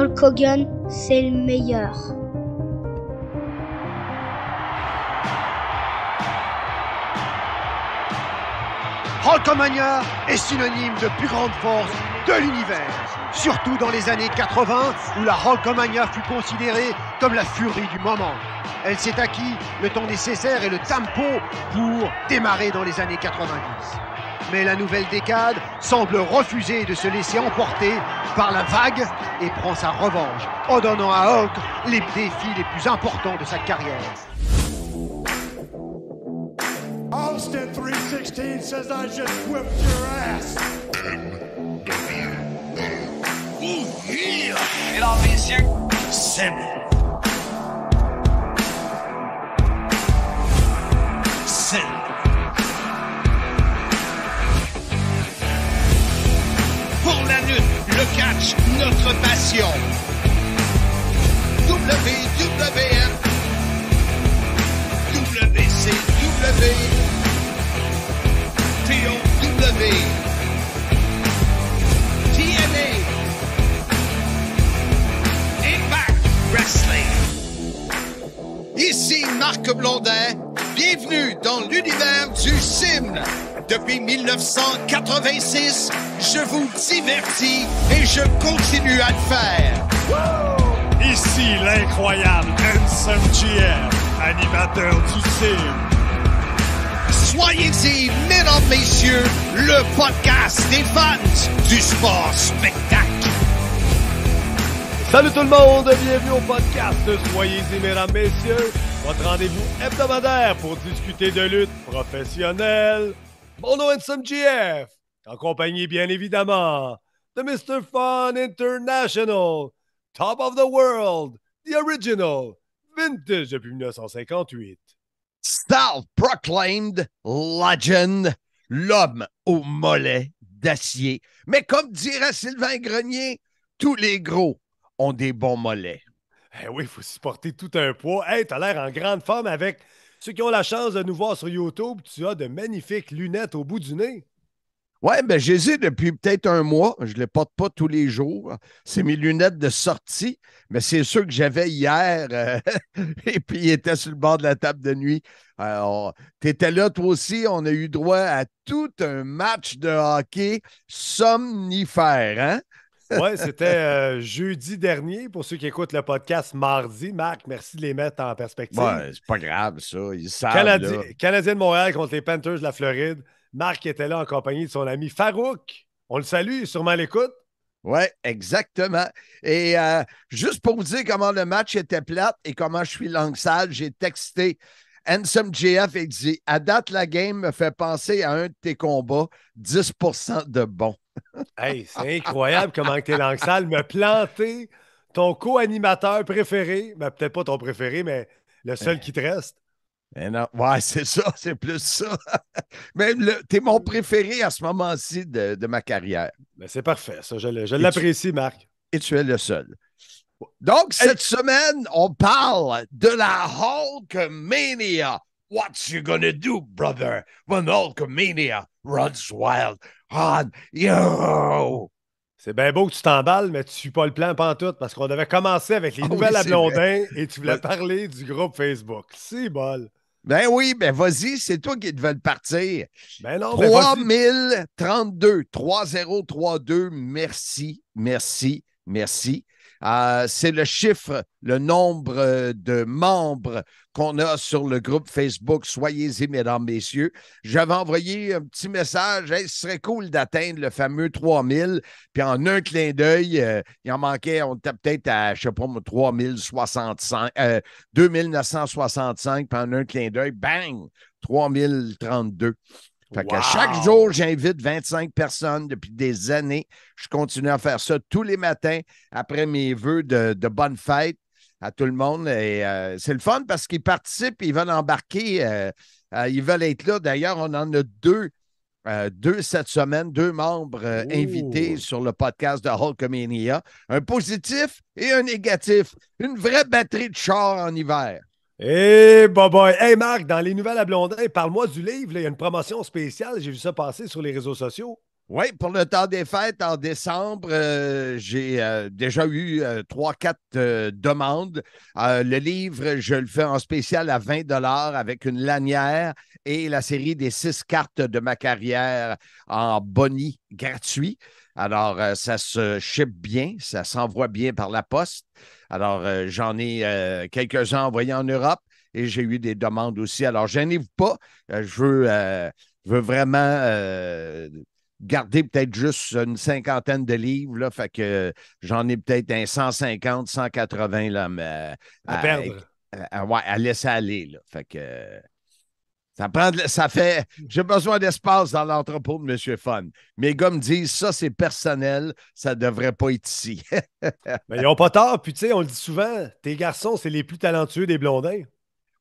Hulk Hogan, c'est le meilleur. Hulkamania est synonyme de plus grande force de l'univers, surtout dans les années 80 où la Hulkamania fut considérée comme la furie du moment. Elle s'est acquis le temps nécessaire et le tempo pour démarrer dans les années 90. Mais la nouvelle décade semble refuser de se laisser emporter par la vague et prend sa revanche en donnant à Hulk les défis les plus importants de sa carrière. Austin 316 says I just whipped your ass. Ooh, yeah. Mesdames, messieurs, Sim. Pour la lutte, le catch, notre passion. WWF, WCW, TOW, TNA, Impact Wrestling. Ici Marc Blondin. Bienvenue dans l'univers du CIM. Depuis 1986, je vous divertis et je continue à le faire. Ici l'incroyable Handsome GM, animateur du CIM. Soyez-y, mesdames, messieurs, le podcast des fans du sport spectacle. Salut tout le monde, bienvenue au podcast Soyez-y, mesdames, messieurs, votre rendez-vous hebdomadaire pour discuter de lutte professionnelle. Mon nom est Handsome GF, en compagnie bien évidemment de Mr. Fun International, Top of the World, The Original, Vintage depuis 1958. Self-proclaimed legend, l'homme au mollet d'acier. Mais comme dirait Sylvain Grenier, tous les gros ont des bons mollets. Eh oui, il faut supporter tout un poids. Hey, t'as l'air en grande forme avec ceux qui ont la chance de nous voir sur YouTube. Tu as de magnifiques lunettes au bout du nez. Ouais, ben je les ai depuis peut-être un mois. Je ne les porte pas tous les jours. C'est mes lunettes de sortie, mais c'est ceux que j'avais hier. Et puis, ils étaient sur le bord de la table de nuit. Tu étais là, toi aussi. On a eu droit à tout un match de hockey somnifère, hein? Oui, c'était jeudi dernier. Pour ceux qui écoutent le podcast mardi, Marc, merci de les mettre en perspective. Ouais, c'est pas grave, ça. Ils savent. Canadien de Montréal contre les Panthers de la Floride. Marc était là en compagnie de son ami Farouk. On le salue, il est sûrement à l'écoute. Oui, exactement. Et juste pour vous dire comment le match était plate et comment je suis langue sale, j'ai texté Handsome GF et dit « À date, la game me fait penser à un de tes combats, 10% de bon. » Hey, c'est incroyable comment t'es langue sale. Me planter ton co-animateur préféré, ben, peut-être pas ton préféré, mais le seul qui te reste. Non, ouais, c'est ça, c'est plus ça. Mais t'es mon préféré à ce moment-ci de ma carrière. Ben, c'est parfait, ça, je l'apprécie, Marc. Et tu es le seul. Donc, cette semaine, on parle de la Hulkamania. What you gonna do, brother, when Hulkamania runs wild on you? C'est bien beau que tu t'emballes, mais tu ne suis pas le plan pantoute parce qu'on devait commencer avec les nouvelles à Blondin et tu voulais parler du groupe Facebook. C'est bol. Ben oui, ben vas-y, c'est toi qui devais le partir. Ben non, 3032, 3032, merci, merci, merci. C'est le chiffre, le nombre de membres qu'on a sur le groupe Facebook. Soyez-y, mesdames, messieurs. J'avais envoyé un petit message. Hey, ce serait cool d'atteindre le fameux 3000. Puis en un clin d'œil, il en manquait, on était peut-être à, je sais pas, 2965. Puis en un clin d'œil, bang, 3032. Fait qu'à chaque jour, j'invite 25 personnes depuis des années. Je continue à faire ça tous les matins après mes vœux de bonne fête à tout le monde. Et c'est le fun parce qu'ils participent, ils veulent embarquer, ils veulent être là. D'ailleurs, on en a deux cette semaine, deux membres invités sur le podcast de Hulkamania. Un positif et un négatif. Une vraie batterie de char en hiver. Hey, boy. Hey, Marc, dans les nouvelles à Blondin, parle-moi du livre. Il y a une promotion spéciale. J'ai vu ça passer sur les réseaux sociaux. Oui, pour le temps des fêtes, en décembre, j'ai déjà eu 3-4 demandes. Le livre, je le fais en spécial à 20 avec une lanière et la série des 6 cartes de ma carrière en boni gratuit. Alors, ça se ship bien, ça s'envoie bien par la poste. Alors, j'en ai quelques-uns envoyés en Europe et j'ai eu des demandes aussi. Alors, gênez-vous pas, je veux vraiment garder peut-être juste une cinquantaine de livres, là, fait que j'en ai peut-être un 150, 180 là, mais, À perdre. ouais, à laisser aller. Là. Fait que ça fait. J'ai besoin d'espace dans l'entrepôt de M. Fun. Mes gars me disent ça, c'est personnel, ça ne devrait pas être ici. Mais ils n'ont pas tort. Puis, tu sais, on le dit souvent, tes garçons, c'est les plus talentueux des blondins.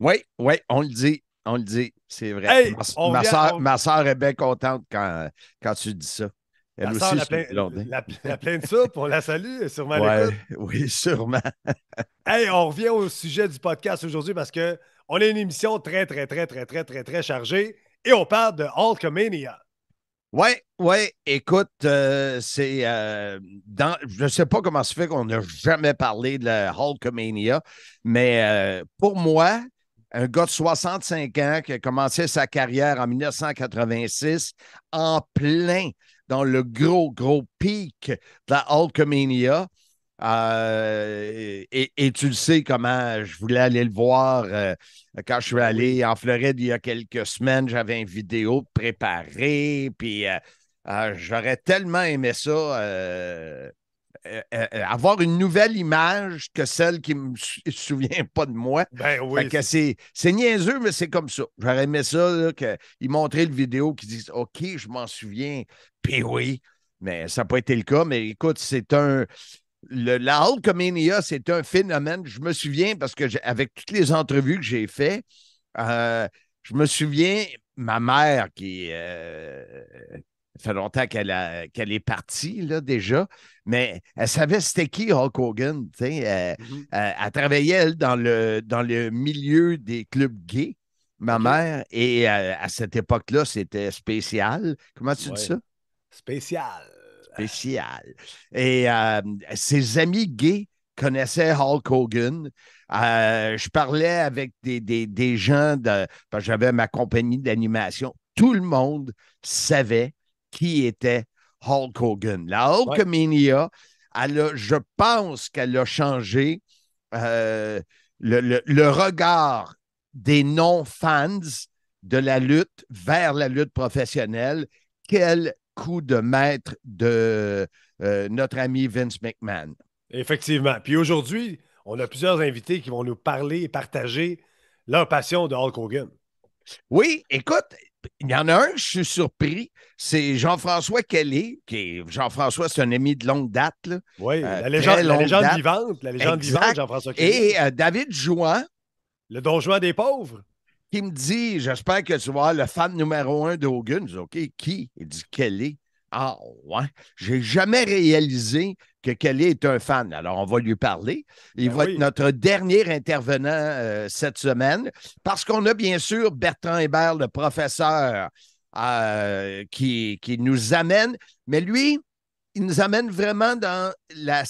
Oui, oui, on le dit. On le dit, c'est vrai. Hey, on vient. Ma soeur est bien contente quand tu dis ça. Elle Ta soeur, aussi, c'est une blonde. la pleine de soupe, on la salue, elle est sûrement à Ouais, l'écoute. oui, sûrement. Hey, on revient au sujet du podcast aujourd'hui parce que on a une émission très, très, très, très, très, très, très chargée et on parle de Hulkamania. Oui, oui, écoute, c'est je ne sais pas comment se fait qu'on n'a jamais parlé de la Hulkamania, mais pour moi, un gars de 65 ans qui a commencé sa carrière en 1986 en plein dans le gros pic de la Hulkamania. Et tu le sais comment je voulais aller le voir quand je suis allé en Floride il y a quelques semaines. J'avais une vidéo préparée, puis j'aurais tellement aimé ça, avoir une nouvelle image que celle qui ne me souvient pas de moi. Ben Fait oui. que c'est niaiseux, mais c'est comme ça. J'aurais aimé ça, qu'ils montraient le vidéo, qu'ils disent OK, je m'en souviens. Puis oui, mais ça n'a pas été le cas. Mais écoute, la Hulkamania, c'est un phénomène. Je me souviens parce que avec toutes les entrevues que j'ai faites, je me souviens, ma mère qui fait longtemps qu'elle est partie là, déjà, mais elle savait c'était qui Hulk Hogan. Elle travaillait, elle, dans le milieu des clubs gays, ma mère, et à cette époque-là, c'était spécial. Comment tu dis ça? Spécial. Spécial. Et ses amis gays connaissaient Hulk Hogan. Je parlais avec des gens, parce que j'avais ma compagnie d'animation. Tout le monde savait qui était Hulk Hogan. La Hulkamania, je pense qu'elle a changé le regard des non-fans de la lutte vers la lutte professionnelle. Quel coup de maître de notre ami Vince McMahon. Effectivement. Puis aujourd'hui, on a plusieurs invités qui vont nous parler et partager leur passion de Hulk Hogan. Oui, écoute, il y en a un, je suis surpris, c'est Jean-François Kelly, Jean-François, c'est un ami de longue date. Là, oui, la légende vivante, Jean-François Kelly. Et David Jouan. Le Don Juan des pauvres. Qui me dit, j'espère que tu vas être le fan numéro 1 de Hogan. Je dis, OK, qui? Il dit, Kelly. Ah, ouais. J'ai jamais réalisé que Kelly est un fan. Alors, on va lui parler. Il va être notre dernier intervenant cette semaine parce qu'on a bien sûr Bertrand Hébert, le professeur, qui nous amène. Mais lui, il nous amène vraiment dans la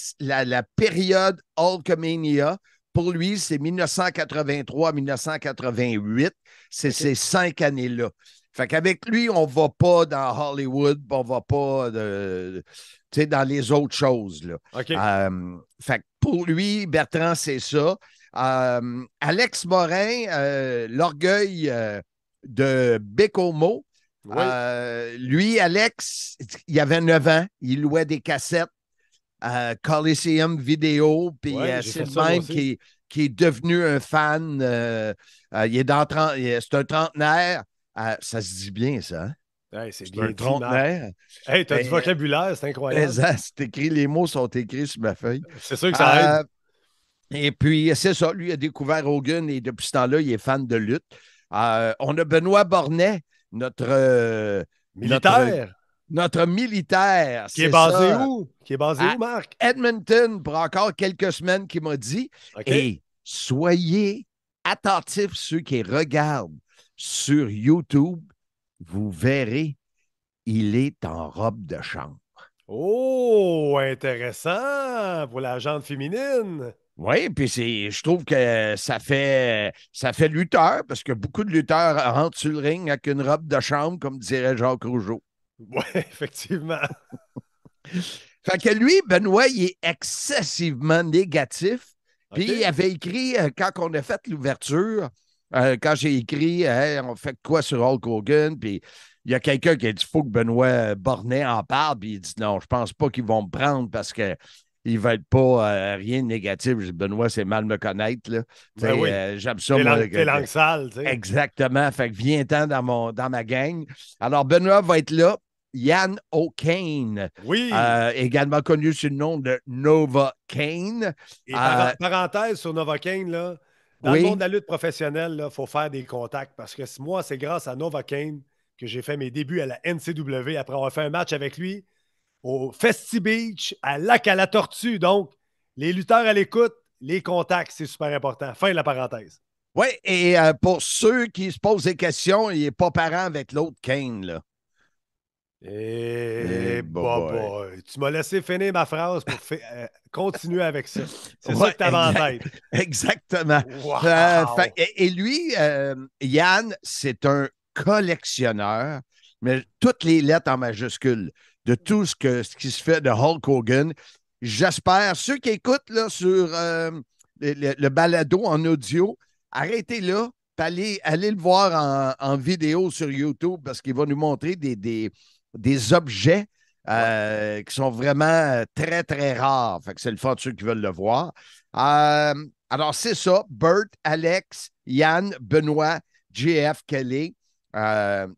période Hulkamania. Pour lui, c'est 1983-1988. C'est ces 5 années-là. Fait qu'avec lui, on ne va pas dans Hollywood, on ne va pas dans les autres choses. Là. Okay. Fait que pour lui, Bertrand, c'est ça. Alex Morin, l'orgueil de Bécomo. Oui. Lui, Alex, il avait 9 ans. Il louait des cassettes. Coliseum Vidéo, puis c'est le même qui est devenu un fan. C'est un trentenaire. Ça se dit bien, ça. Hein? Hey, c'est bien un trentenaire. Hey, t'as du vocabulaire, c'est incroyable. C'est écrit, les mots sont écrits sur ma feuille. C'est sûr que ça aide. Et puis, c'est ça, lui a découvert Hogan et depuis ce temps-là, il est fan de lutte. On a Benoît Bornet, notre militaire. Notre militaire. Qui est basé où? Qui est basé où, Marc? Edmonton, pour encore quelques semaines, qui m'a dit. Okay. Et soyez attentifs, ceux qui regardent sur YouTube, vous verrez il est en robe de chambre. Oh, intéressant pour la jante féminine. Oui, puis je trouve que ça fait lutteur, parce que beaucoup de lutteurs rentrent sur le ring avec une robe de chambre, comme dirait Jacques Rougeau. Oui, effectivement. Fait que lui, Benoît, il est excessivement négatif. Puis OK. il avait écrit, quand on a fait l'ouverture, quand j'ai écrit, Hey, on fait quoi sur Hulk Hogan? Puis il y a quelqu'un qui a dit, il faut que Benoît Bornet en parle. Puis il dit, non, je pense pas qu'ils vont me prendre parce que ils ne veulent pas rien de négatif. Je dis, Benoît, c'est mal me connaître. Là. Ben oui. J'aime ça, moi. T'es langue sale, tu sais. Exactement. Fait que viens-t'en dans ma gang. Alors, Benoît va être là. Yann O'Kane, Oui. également connu sous le nom de Nova Kane. Et parenthèse sur Novocaine, là, dans le Oui. monde de la lutte professionnelle, il faut faire des contacts parce que moi, c'est grâce à Novocaine que j'ai fait mes débuts à la NCW après avoir fait un match avec lui au Festi Beach, à Lac à la Tortue. Donc, les lutteurs à l'écoute, les contacts, c'est super important. Fin de la parenthèse. Oui, et pour ceux qui se posent des questions, il n'est pas parent avec l'autre Kane, là. Boy. Tu m'as laissé finir ma phrase pour continuer avec ça. C'est Ouais, ça que tu avais en tête. Exactement. Wow! Et lui, Yann, c'est un collectionneur, mais toutes les lettres en majuscules de tout ce qui se fait de Hulk Hogan. J'espère, ceux qui écoutent là, sur le balado en audio, arrêtez là, puis allez le voir en vidéo sur YouTube parce qu'il va nous montrer des objets qui sont vraiment très, très rares. Fait que c'est le fun de ceux qui veulent le voir. Alors, c'est ça. Bert, Alex, Yann, Benoît, JF, Kelly.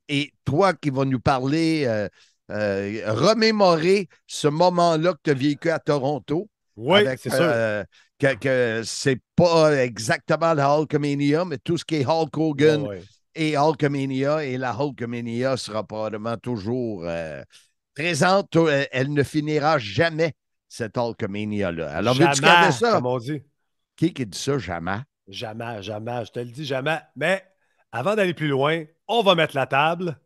Et toi qui vas nous parler, remémorer ce moment-là que tu as vécu à Toronto. Oui, avec, c'est sûr. que c'est pas exactement la Hulkamania, mais tout ce qui est Hulk Hogan et Hulkamania, et la Hulkamania sera probablement toujours présente. Elle ne finira jamais, cette Hulkamania-là. Alors, veux-tu garder ça? Comme on dit. Qui dit ça, jamais? Jamais. Je te le dis jamais. Mais avant d'aller plus loin, on va mettre la table.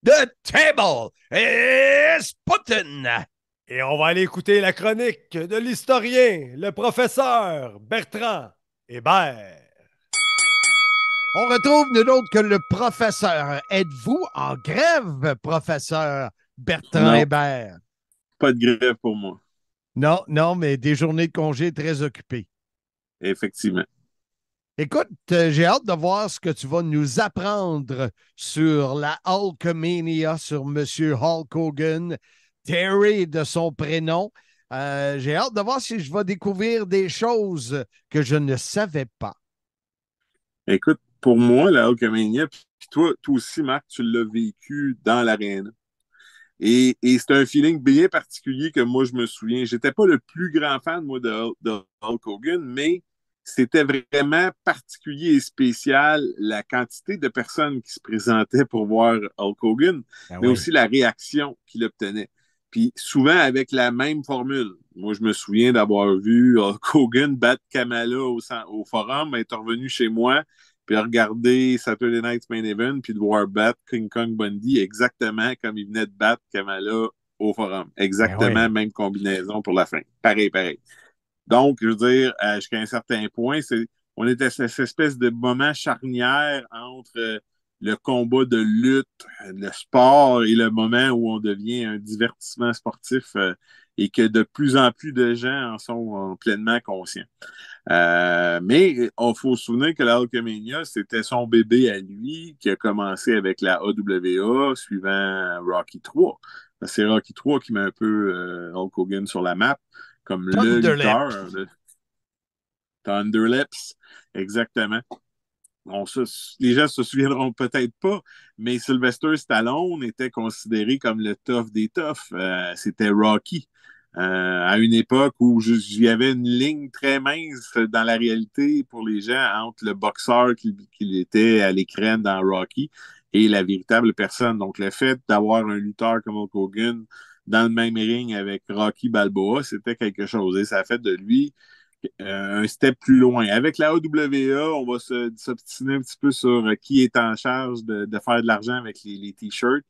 The table is putting. Et on va aller écouter la chronique de l'historien, le professeur Bertrand Hébert. On retrouve nul autre que le professeur. Êtes-vous en grève, professeur Bertrand Hébert? Pas de grève pour moi. Non, mais des journées de congé très occupées. Effectivement. Écoute, j'ai hâte de voir ce que tu vas nous apprendre sur la Hulkamania, sur M. Hulk Hogan, Terry de son prénom. J'ai hâte de voir si je vais découvrir des choses que je ne savais pas. Écoute, pour moi, la Hulkamania, puis toi aussi, Marc, tu l'as vécu dans l'aréna. Et c'est un feeling bien particulier que moi, je me souviens. J'étais pas le plus grand fan, moi, de Hulk Hogan, mais c'était vraiment particulier et spécial la quantité de personnes qui se présentaient pour voir Hulk Hogan, mais aussi la réaction qu'il obtenait. Puis souvent avec la même formule. Moi, je me souviens d'avoir vu Hulk Hogan battre Kamala au Forum, être revenu chez moi, puis regarder Saturday Night's Main Event, puis de voir battre King Kong Bundy exactement comme il venait de battre Kamala au Forum. Exactement, même combinaison pour la fin. Pareil. Donc, je veux dire, jusqu'à un certain point, on était à cette espèce de moment charnière entre le combat de lutte, le sport et le moment où on devient un divertissement sportif et que de plus en plus de gens en sont pleinement conscients. Mais il faut se souvenir que la Hulkamania, c'était son bébé à lui qui a commencé avec la AWA suivant Rocky 3. C'est Rocky 3 qui met un peu Hulk Hogan sur la map comme le lutteur. Thunderlips, exactement. Les gens se souviendront peut-être pas, mais Sylvester Stallone était considéré comme le tough des toughs. C'était Rocky. À une époque où il y avait une ligne très mince dans la réalité pour les gens entre le boxeur qu'il était à l'écran dans Rocky et la véritable personne. Donc, le fait d'avoir un lutteur comme Hulk Hogan dans le même ring avec Rocky Balboa, c'était quelque chose. Et ça a fait de lui un step plus loin. Avec la AWA, on va s'obstiner un petit peu sur qui est en charge de faire de l'argent avec les t-shirts.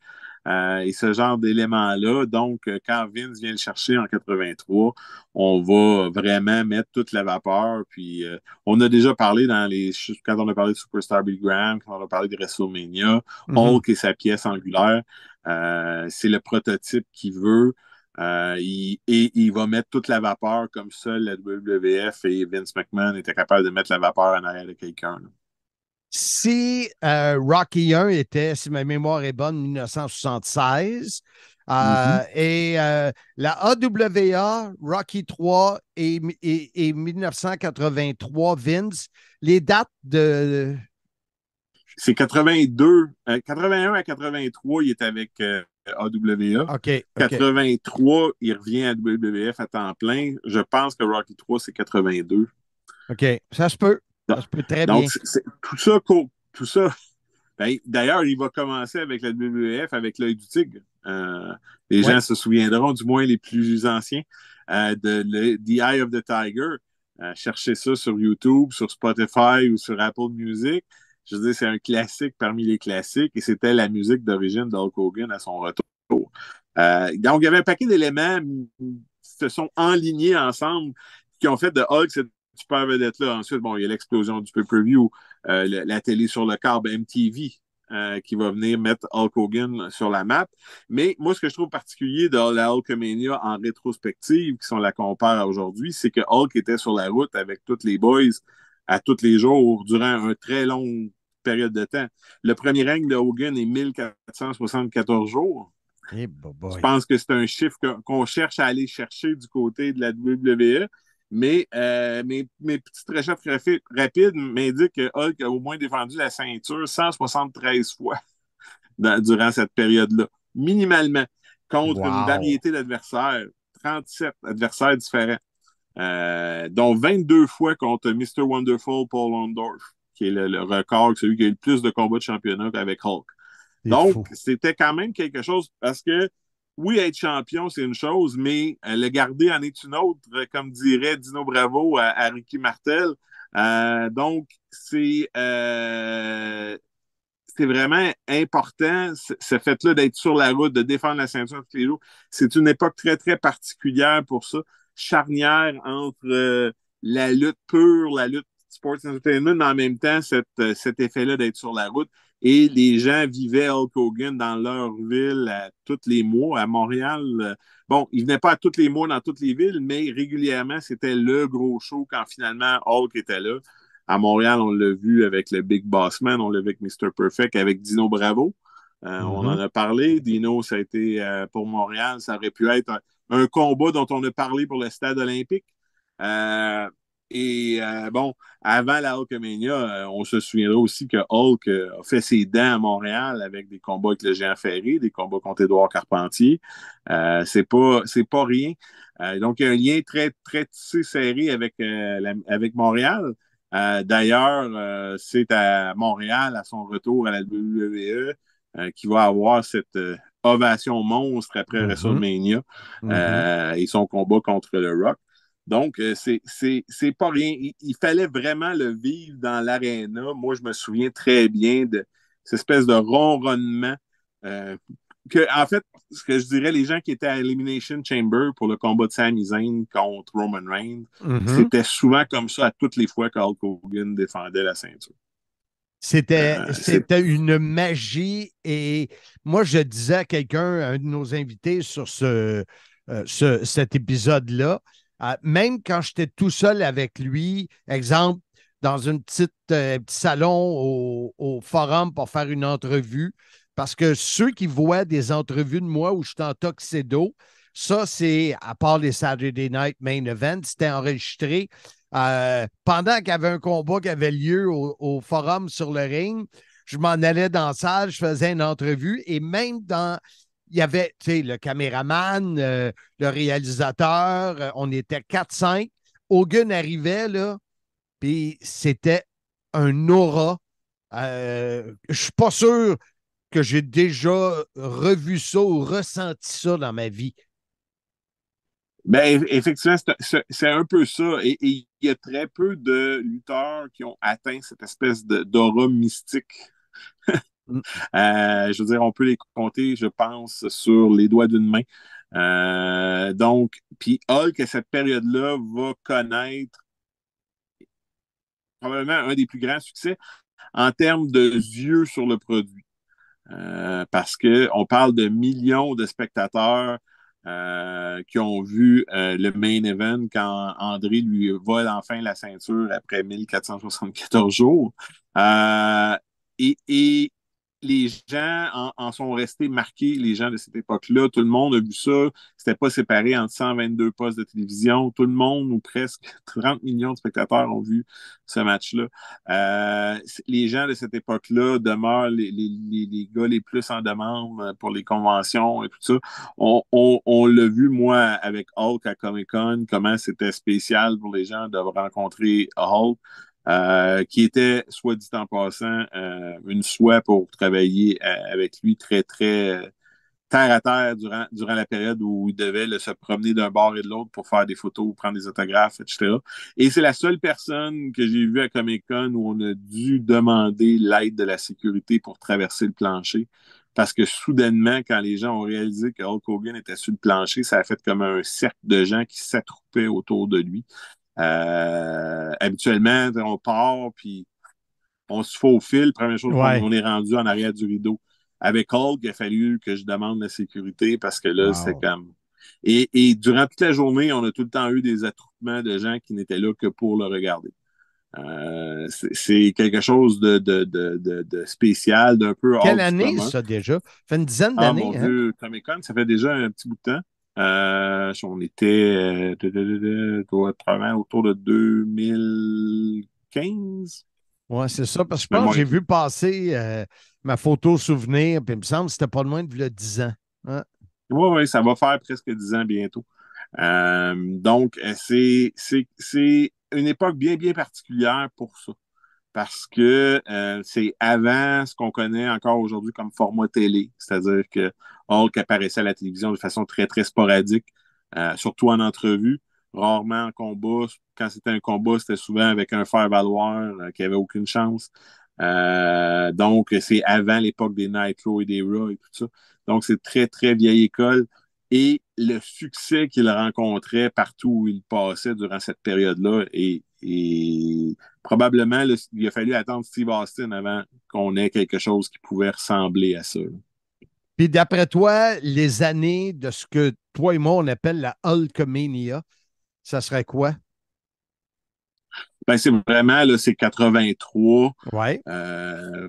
et ce genre d'éléments-là. Donc, quand Vince vient le chercher en 83, on va vraiment mettre toute la vapeur. Puis, on a déjà parlé quand on a parlé de Superstar Billy Graham, quand on a parlé de WrestleMania, Hulk et sa pièce angulaire, c'est le prototype qu'il veut. Il va mettre toute la vapeur comme ça, la WWF et Vince McMahon étaient capables de mettre la vapeur en arrière de quelqu'un. Si Rocky 1 était, si ma mémoire est bonne, 1976, et la AWA, Rocky 3 et 1983, Vince, les dates de... C'est 82, 81 à 83, il est avec AWA. OK. 83, il revient à WWF à temps plein. Je pense que Rocky 3, c'est 82. OK, ça se peut. Ça se peut très bien. Donc, tout ça. Ben, d'ailleurs, il va commencer avec la WWF, avec l'œil du tigre. Les gens se souviendront, du moins les plus anciens, de The Eye of the Tiger. Cherchez ça sur YouTube, sur Spotify ou sur Apple Music. Je veux dire, c'est un classique parmi les classiques et c'était la musique d'origine d'Hulk Hogan à son retour. Donc, il y avait un paquet d'éléments qui se sont enlignés ensemble qui ont fait de Hulk cette super vedette-là. Ensuite, bon, il y a l'explosion du pay-per-view, la télé sur le câble MTV qui va venir mettre Hulk Hogan sur la map. Mais moi, ce que je trouve particulier dans la Hulkamania en rétrospective, si on la compare à aujourd'hui, c'est que Hulk était sur la route avec tous les boys à tous les jours durant une très longue période de temps. Le premier règne de Hogan est 1474 jours. Je pense que c'est un chiffre qu'on cherche à aller chercher du côté de la WWE. Mais mes petites recherches rapides m'indiquent que Hulk a au moins défendu la ceinture 173 fois durant cette période-là, minimalement, contre une variété d'adversaires, 37 adversaires différents, dont 22 fois contre Mr. Wonderful Paul Orndorff, qui est le record, celui qui a eu le plus de combats de championnat avec Hulk. Donc, c'était quand même quelque chose parce que oui, être champion, c'est une chose, mais le garder en est une autre, comme dirait Dino Bravo à Ricky Martel. Donc, c'est vraiment important, ce fait-là d'être sur la route, de défendre la ceinture tous les jours. C'est une époque très, très particulière pour ça. Charnière entre la lutte pure, la lutte sports entertainment, mais en même temps, cet effet-là d'être sur la route. Et les gens vivaient Hulk Hogan dans leur ville tous les mois. À Montréal, bon, il venait pas à tous les mois dans toutes les villes, mais régulièrement, c'était le gros show quand finalement Hulk était là. À Montréal, on l'a vu avec le Big Boss Man, on l'a vu avec Mr. Perfect, avec Dino Bravo. On en a parlé. Dino, ça a été pour Montréal, ça aurait pu être un combat dont on a parlé pour le stade olympique. Bon, avant la Hulkamania, on se souviendra aussi que Hulk a fait ses dents à Montréal avec des combats avec le Géant Ferré, des combats contre Édouard Carpentier. C'est pas rien. Donc, il y a un lien très, très tissé, serré avec Montréal. D'ailleurs, c'est à Montréal, à son retour à la WWE, qui va avoir cette ovation monstre après WrestleMania et son combat contre le Rock. Donc, c'est pas rien. Il fallait vraiment le vivre dans l'aréna. Moi, je me souviens très bien de cette espèce de ronronnement. En fait, ce que je dirais, les gens qui étaient à Elimination Chamber pour le combat de Sami Zayn contre Roman Reigns, c'était souvent comme ça à toutes les fois que Hulk Hogan défendait la ceinture. C'était une magie. Et moi, je disais à quelqu'un, un de nos invités sur cet épisode-là, même quand j'étais tout seul avec lui, exemple, dans un petit salon au forum pour faire une entrevue, parce que ceux qui voient des entrevues de moi où je suis en tuxedo, ça, c'est, à part les Saturday Night Main Event, c'était enregistré pendant qu'il y avait un combat qui avait lieu au forum sur le ring. Je m'en allais dans la salle, je faisais une entrevue et même il y avait, tu sais, le caméraman, le réalisateur, on était 4-5. Hogan arrivait, là, puis c'était un aura. Je ne suis pas sûr que j'ai déjà revu ça ou ressenti ça dans ma vie. Ben, effectivement, c'est un peu ça. Et il y a très peu de lutteurs qui ont atteint cette espèce d'aura mystique Je veux dire, on peut les compter, je pense, sur les doigts d'une main. Donc, puis Hulk, à cette période-là, va connaître probablement un des plus grands succès en termes de yeux sur le produit. Parce qu'on parle de millions de spectateurs qui ont vu le main event quand André lui vole enfin la ceinture après 1474 jours. Et les gens en sont restés marqués, les gens de cette époque-là. Tout le monde a vu ça. C'était pas séparé entre 122 postes de télévision. Tout le monde, ou presque 30 millions de spectateurs ont vu ce match-là. Les gens de cette époque-là demeurent les gars les plus en demande pour les conventions et tout ça. On l'a vu, moi, avec Hulk à Comic-Con, comment c'était spécial pour les gens de rencontrer Hulk. Qui était, soit dit en passant, une soie pour travailler avec lui très, très terre à terre durant la période où il devait se promener d'un bord et de l'autre pour faire des photos, prendre des autographes, etc. Et c'est la seule personne que j'ai vue à Comic-Con où on a dû demander l'aide de la sécurité pour traverser le plancher. Parce que soudainement, quand les gens ont réalisé que Hulk Hogan était sur le plancher, ça a fait comme un cercle de gens qui s'attroupaient autour de lui. Habituellement, on part, puis on se faufile. Première chose, on est rendu en arrière du rideau. Avec Hulk, il a fallu que je demande la sécurité parce que là, c'est comme... Et durant toute la journée, on a tout le temps eu des attroupements de gens qui n'étaient là que pour le regarder. C'est quelque chose de spécial, d'un peu hors Quelle du année, commun. ça, déjà? Ça fait une dizaine d'années. Mon Dieu, Comic-Con, ça fait déjà un petit bout de temps. On était probablement autour de 2015. Oui, c'est ça. Parce que je pense que j'ai vu passer ma photo souvenir, puis il me semble que c'était pas loin de 10 ans. Hein? Oui, ça va faire presque 10 ans bientôt. Donc, c'est une époque bien, bien particulière pour ça. Parce que c'est avant ce qu'on connaît encore aujourd'hui comme format télé. C'est-à-dire que Hulk apparaissait à la télévision de façon très, très sporadique, surtout en entrevue, rarement en combat. Quand c'était un combat, c'était souvent avec un faire-valoir qui n'avait aucune chance. Donc, c'est avant l'époque des Nitro et des Raw et tout ça. Donc, c'est très, très vieille école. Et le succès qu'il rencontrait partout où il passait durant cette période-là et probablement, là, il a fallu attendre Steve Austin avant qu'on ait quelque chose qui pouvait ressembler à ça. Puis d'après toi, les années de ce que toi et moi, on appelle la Hulkamania, ça serait quoi? Ben, c'est vraiment, là, c'est 83, Ouais.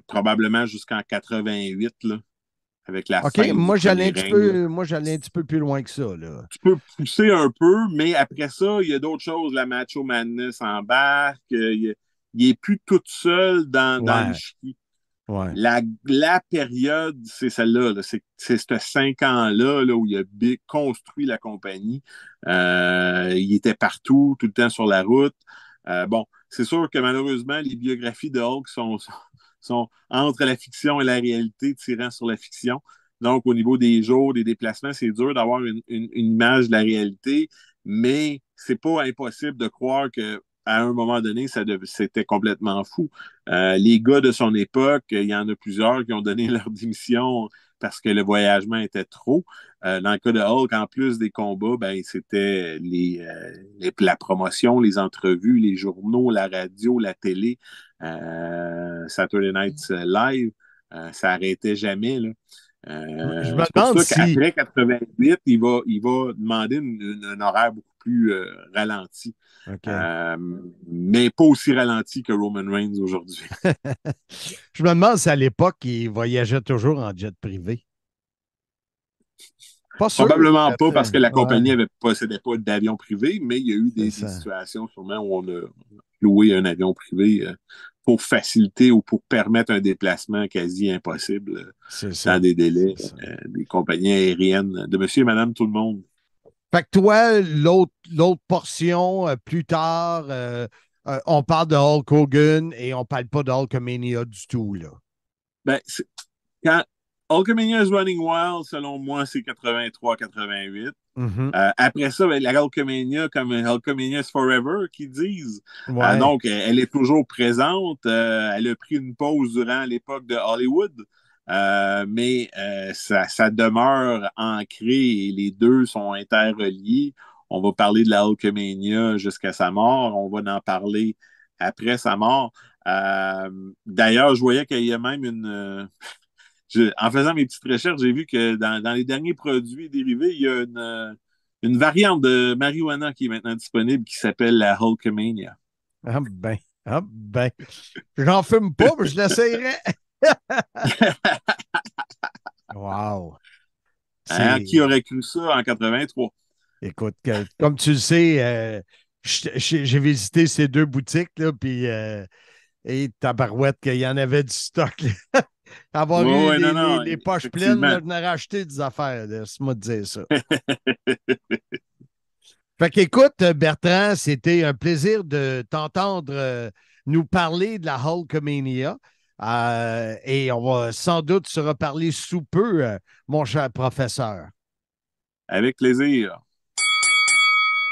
probablement jusqu'en 88, là, avec la OK, fin moi du j'allais premier règne. moi j'allais un petit peu plus loin que ça, là. Tu peux pousser un peu, mais après ça, il y a d'autres choses. La Macho Madness embarque. Il est plus tout seul dans le ski. Ouais. La période, c'est celle-là. Là. C'est ce 5 ans-là là, où il a construit la compagnie. Il était partout, tout le temps sur la route. Bon, c'est sûr que malheureusement, les biographies de Hulk sont entre la fiction et la réalité, tirant sur la fiction. Donc, au niveau des jours, des déplacements, c'est dur d'avoir une image de la réalité, mais c'est pas impossible de croire que à un moment donné, c'était complètement fou. Les gars de son époque, il y en a plusieurs qui ont donné leur démission parce que le voyagement était trop. Dans le cas de Hulk, en plus des combats, ben, c'était la promotion, les entrevues, les journaux, la radio, la télé, Saturday Night Live. Ça n'arrait jamais. Là. Je me C'est pour demande ça si. qu'après 88, il va demander un horaire beaucoup plus ralenti. Okay. Mais pas aussi ralenti que Roman Reigns aujourd'hui. Je me demande si à l'époque, il voyageait toujours en jet privé. Pas sûr. Probablement pas parce que la compagnie ne possédait pas d'avion privé, mais il y a eu des situations sûrement où on a loué un avion privé pour faciliter ou pour permettre un déplacement quasi impossible dans des délais des compagnies aériennes de monsieur et madame tout le monde. Fait que toi, l'autre portion, plus tard, on parle de Hulk Hogan et on parle pas de Hulkamania du tout, là. Ben, quand Hulkamania is Running Wild, selon moi, c'est 83-88. Mm-hmm. Après ça, ben, la Hulkamania, comme Hulkamania is Forever, qu'ils disent. Ouais. Donc, elle est toujours présente. Elle a pris une pause durant l'époque de Hollywood. Mais ça demeure ancré et les deux sont interreliés. On va parler de la Hulkamania jusqu'à sa mort. On va en parler après sa mort. D'ailleurs, je voyais qu'il y a même en faisant mes petites recherches, j'ai vu que dans les derniers produits dérivés, il y a une variante de marijuana qui est maintenant disponible qui s'appelle la Hulkamania. Ah ben, ah ben. J'en fume pas, mais je l'essayerai. Wow. Hein, qui aurait cru ça en 83? Écoute, comme tu le sais, j'ai visité ces deux boutiques, là, puis et tabarouette, qu'il y en avait du stock. Là. Avoir eu les poches pleines, là, je n'aurais acheté des affaires, laisse-moi te dire ça. Fait qu'écoute, Bertrand, c'était un plaisir de t'entendre nous parler de la Hulkamania. Et on va sans doute se reparler sous peu, mon cher professeur. Avec plaisir.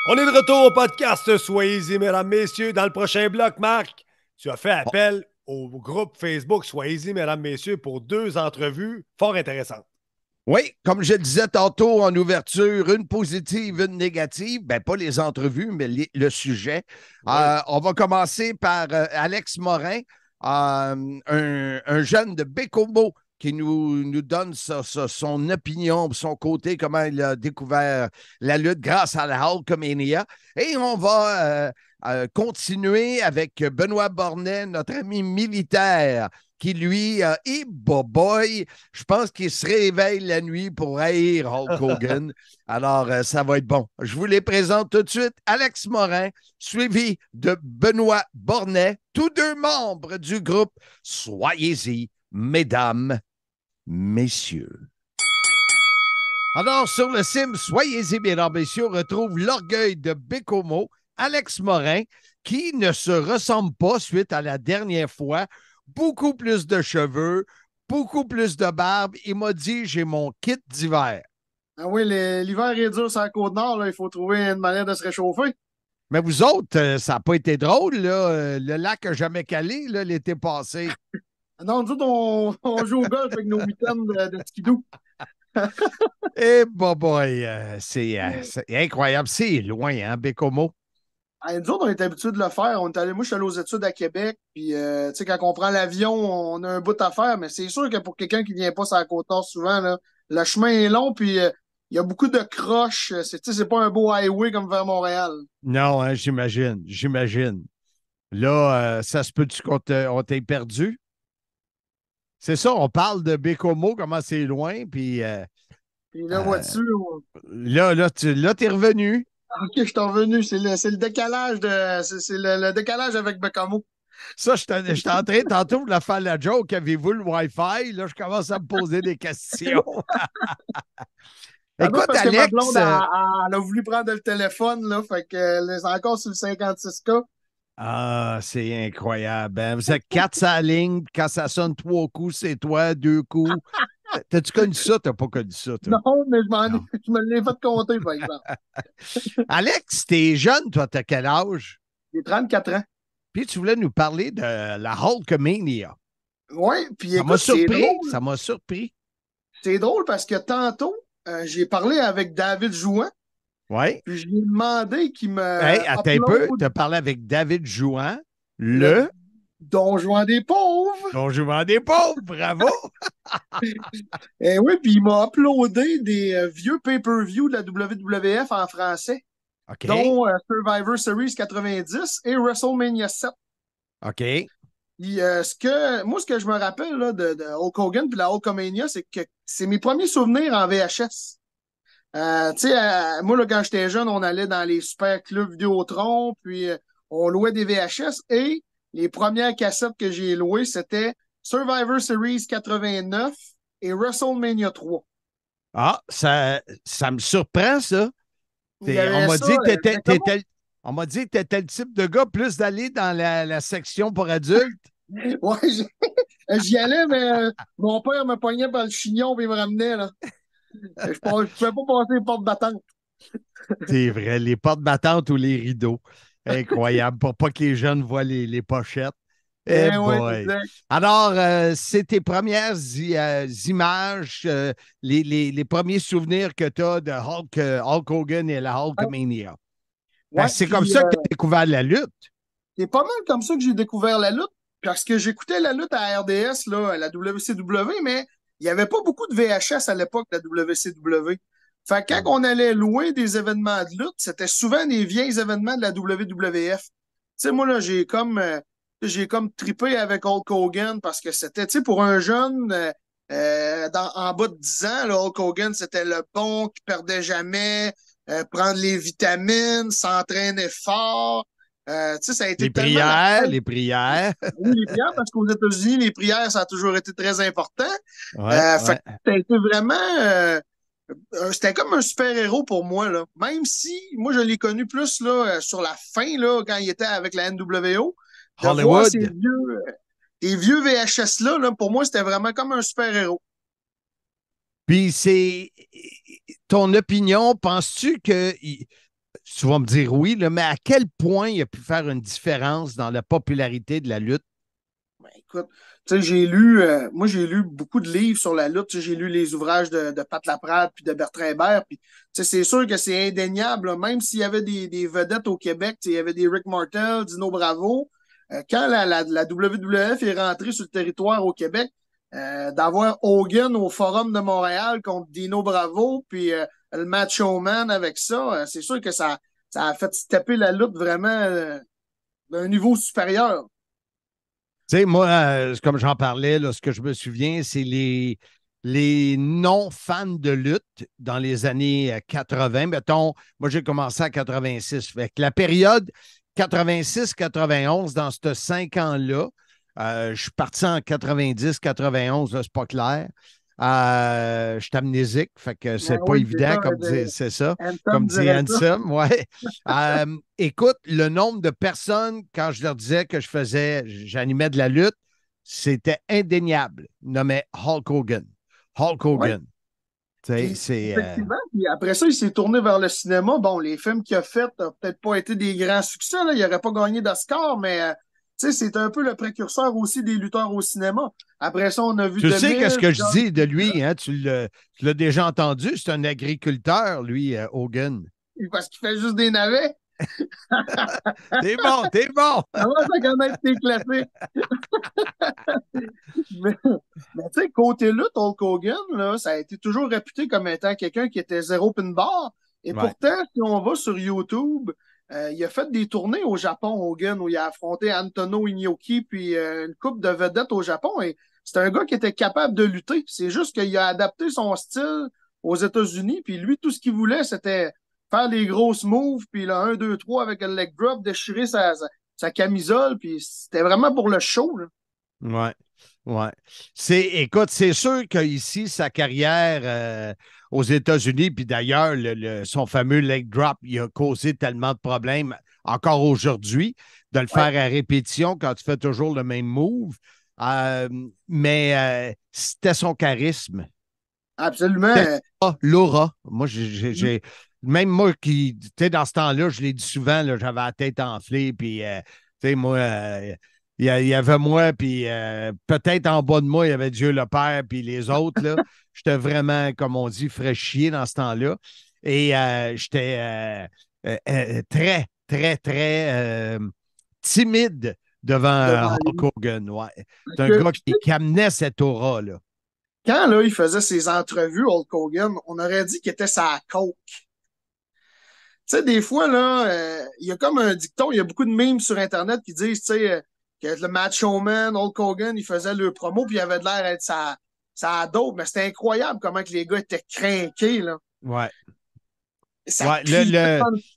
On est de retour au podcast. Soyez-y, mesdames, messieurs. Dans le prochain bloc, Marc, tu as fait appel au groupe Facebook Soyez-y, mesdames, messieurs, pour 2 entrevues fort intéressantes. Oui, comme je le disais tantôt en ouverture, une positive, une négative. Ben, pas les entrevues, mais le sujet. Oui. On va commencer par Alex Morin, un jeune de Bécomo qui nous donne son opinion, son côté, comment il a découvert la lutte grâce à la Hulkamania. Et on va continuer avec Benoît Bornet, notre ami militaire, qui, lui, boy, je pense qu'il se réveille la nuit pour haïr Hulk Hogan. Alors, ça va être bon. Je vous les présente tout de suite. Alex Morin, suivi de Benoît Bornet, tous 2 membres du groupe Soyez-y, mesdames, messieurs. Alors, sur le sim Soyez-y, mesdames, messieurs, on retrouve l'orgueil de Bécomo, Alex Morin, qui ne se ressemble pas suite à la dernière fois. Beaucoup plus de cheveux, beaucoup plus de barbe. Il m'a dit, j'ai mon kit d'hiver. Ah oui, l'hiver est dur sur la Côte-Nord. Il faut trouver une manière de se réchauffer. Mais vous autres, ça n'a pas été drôle. Là. Le lac n'a jamais calé l'été passé. Non, nous autres, on joue au golf avec nos week-ends de skidoo. Eh, boy, c'est incroyable. C'est loin, hein, Bécomo? Nous autres, on est habitués de le faire. Moi, je suis allé aux études à Québec. Puis, tu sais, quand on prend l'avion, on a un bout à faire. Mais c'est sûr que pour quelqu'un qui ne vient pas sur la Côte-Nord souvent, là, le chemin est long. Puis, il y a beaucoup de croches. C'est pas un beau highway comme vers Montréal. Non, hein, j'imagine. Là, ça se peut-tu qu'on t'ait perdu? C'est ça, on parle de Bécomo, comment c'est loin. Puis la voiture. Là, t'es revenu. OK, je suis revenu. C'est le décalage c'est le décalage avec Bécomo. Ça, je suis en train tantôt de faire la joke. Avez-vous le Wi-Fi? Là, je commence à me poser des questions. Écoute, parce Alex. Que ma blonde, elle a voulu prendre le téléphone, là. Fait que c'est encore sur le 56K. Ah, c'est incroyable. Hein? Vous êtes 4 sur la ligne. Quand ça sonne 3 coups, c'est toi, 2 coups. T'as-tu connu ça? T'as pas connu ça, toi? Non, mais je me l'ai fait compter, par exemple. Alex, t'es jeune, toi, t'as quel âge? J'ai 34 ans. Puis tu voulais nous parler de la Hulkamania. Oui, puis ça m'a surpris. Ça m'a surpris. C'est drôle parce que tantôt, j'ai parlé avec David Jouan. Oui. Puis je lui ai demandé qu'il me. Hey, attends un peu. Tu as parlé avec David Jouan, le Don Juan des pauvres. Don Juan des pauvres, bravo! Et oui, puis il m'a uploadé des vieux pay-per-view de la WWF en français, okay. Dont Survivor Series 90 et WrestleMania 7. OK. Et, ce que je me rappelle là, de Hulk Hogan et la Hulkamania, c'est que c'est mes premiers souvenirs en VHS. Moi, là, quand j'étais jeune, on allait dans les super clubs Vidéotron, puis on louait des VHS et les premières cassettes que j'ai louées, c'était Survivor Series 89 et WrestleMania 3. Ah, ça me surprend, ça. On m'a dit que tu étais le type de gars plus d'aller dans la section pour adultes. Ouais, j'y allais, mais mon père me pognait par le chignon et il me ramenait, là. Je ne pouvais pas passer les portes battantes. C'est vrai, les portes battantes ou les rideaux. Incroyable. Pour pas que les jeunes voient les pochettes. Eh ouais, boy. Alors, c'est tes premières images, les premiers souvenirs que tu as de Hulk Hogan et la Hulkamania. Ben, Ouais, c'est puis comme ça que tu as découvert la lutte. c'est pas mal comme ça que j'ai découvert la lutte, parce que j'écoutais la lutte à RDS, là, à la WCW, mais il n'y avait pas beaucoup de VHS à l'époque de la WCW. Fait que quand on allait louer des événements de lutte, c'était souvent des vieils événements de la WWF. Tu sais, moi, là, j'ai comme trippé avec Hulk Hogan parce que c'était, tu sais, pour un jeune en bas de 10 ans, là, Hulk Hogan, c'était le bon qui perdait jamais, prendre les vitamines, s'entraîner fort. Tu sais, ça a été Les tellement prières, les prières. oui, les prières, parce qu'aux États-Unis, les prières, ça a toujours été très important. Ouais, Fait ouais. que ça a été vraiment. C'était comme un super-héros pour moi, là. Même si, moi, je l'ai connu plus là, sur la fin, là, quand il était avec la NWO. De voir Hollywood. ces vieux VHS-là, là, pour moi, c'était vraiment comme un super-héros. Puis c'est ton opinion, penses-tu que, tu vas me dire oui, là, mais à quel point il a pu faire une différence dans la popularité de la lutte? Ben, écoute, tu sais, moi, j'ai lu beaucoup de livres sur la lutte. Tu sais, j'ai lu les ouvrages de Pat Laprade puis de Bertrand Hébert. Puis, tu sais, c'est sûr que c'est indéniable, là. Même s'il y avait des vedettes au Québec, tu sais, il y avait des Rick Martel, Dino Bravo. Quand la WWF est rentrée sur le territoire au Québec, d'avoir Hogan au Forum de Montréal contre Dino Bravo, puis le Macho Man avec ça, c'est sûr que ça a fait taper la lutte vraiment d'un niveau supérieur. Tu sais, moi, comme j'en parlais, là, ce que je me souviens, c'est les non-fans de lutte dans les années 80. Mettons, moi, j'ai commencé à 86. Fait que la période 86-91, dans ces 5 ans-là, je suis parti en 90-91, c'est pas clair. Je suis amnésique, fait que c'est Ah pas oui, évident, c'est ça, comme dit Ansem, ouais. Écoute, le nombre de personnes, quand je leur disais que j'animais de la lutte, c'était indéniable. Ils nommaient Hulk Hogan. Hulk Hogan. Puis, C'est. effectivement, puis après ça, il s'est tourné vers le cinéma. Bon, les films qu'il a faits n'ont peut-être pas été des grands succès, là. Il n'aurait pas gagné d'Oscar, mais tu sais, c'est un peu le précurseur aussi des lutteurs au cinéma. Après ça, on a vu Tu sais Miz, qu'est-ce que je dis de lui, hein? Tu l'as déjà entendu, c'est un agriculteur, lui, Hogan. parce qu'il fait juste des navets. T'es bon, t'es bon! Comment ça connaître tes classiques? mais tu sais, côté lutte, Hulk Hogan, là, ça a été toujours réputé comme étant quelqu'un qui était zéro pin bar. Et Ouais. pourtant, si on va sur YouTube, il a fait des tournées au Japon, Hogan, où il a affronté Antonio Inoki puis une coupe de vedettes au Japon. Et c'est un gars qui était capable de lutter. C'est juste qu'il a adapté son style aux États-Unis. Puis lui, tout ce qu'il voulait, c'était faire des grosses moves, puis là, 1, 2, 3 avec le leg drop, déchirer sa camisole. Puis c'était vraiment pour le show, là. Ouais. Ouais. Écoute, c'est sûr qu'ici, sa carrière aux États-Unis, puis d'ailleurs, son fameux leg drop, il a causé tellement de problèmes encore aujourd'hui de le faire à répétition quand tu fais toujours le même move. Mais c'était son charisme. Absolument. L'aura. Moi, même moi qui, tu sais, dans ce temps-là, je l'ai dit souvent, là, j'avais la tête enflée, puis, tu sais, moi, il y avait moi, puis peut-être en bas de moi, il y avait Dieu le Père, puis les autres, là. J'étais vraiment, comme on dit, fraîchier dans ce temps-là. Et j'étais très, très, très timide devant Hulk Hogan. Ouais. C'est un gars qui amenait cette aura-là. Quand là, il faisait ses entrevues, Hulk Hogan, on aurait dit qu'il était sa coke. Tu sais, des fois, là, il y a comme un dicton, il y a beaucoup de memes sur Internet qui disent, tu sais, que le Macho Man, Hulk Hogan, il faisait le promo, puis il avait de l'air d'être sa dope, mais c'était incroyable comment que les gars étaient crinqués, là. Ouais. Ça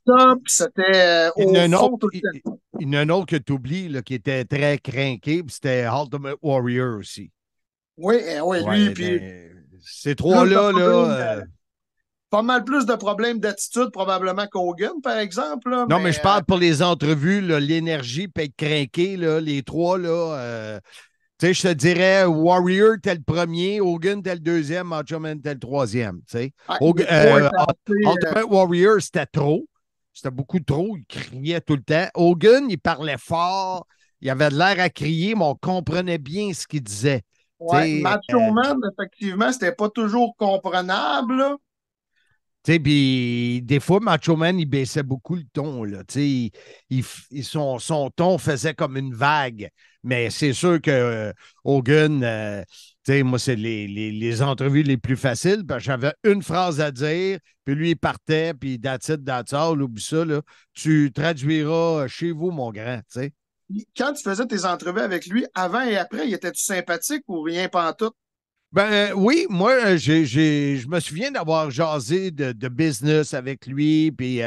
top, c'était au fond tout le temps. Il y en a un autre que tu oublies, qui était très crinqué, puis c'était Ultimate Warrior aussi. Oui, lui, puis... Ces trois-là, pas mal plus de problèmes d'attitude probablement qu'Hogan, par exemple. Là, non, mais je parle pour les entrevues, là, l'énergie peut être crinquée, là, les trois, là. Tu sais, je te dirais, Warrior, t'es le premier, Hogan, t'es le deuxième, Macho Man, t'es le troisième, tu sais. Ultimate Warrior, c'était trop. C'était beaucoup trop. Il criait tout le temps. Hogan, il parlait fort. il avait de l'air à crier, mais on comprenait bien ce qu'il disait. Ouais, Macho Man, effectivement, c'était pas toujours comprenable, là. Puis des fois, Macho Man, il baissait beaucoup le ton. Là, son ton faisait comme une vague. Mais c'est sûr que Hogan, moi, c'est les entrevues les plus faciles. Parce que j'avais une phrase à dire, puis lui, il partait, puis that's it, that's all, oublie ça. Là, tu traduiras chez vous, mon grand. T'sais. Quand tu faisais tes entrevues avec lui, avant et après, il était-tu sympathique ou rien pantoute? Ben oui, moi, je me souviens d'avoir jasé de business avec lui, puis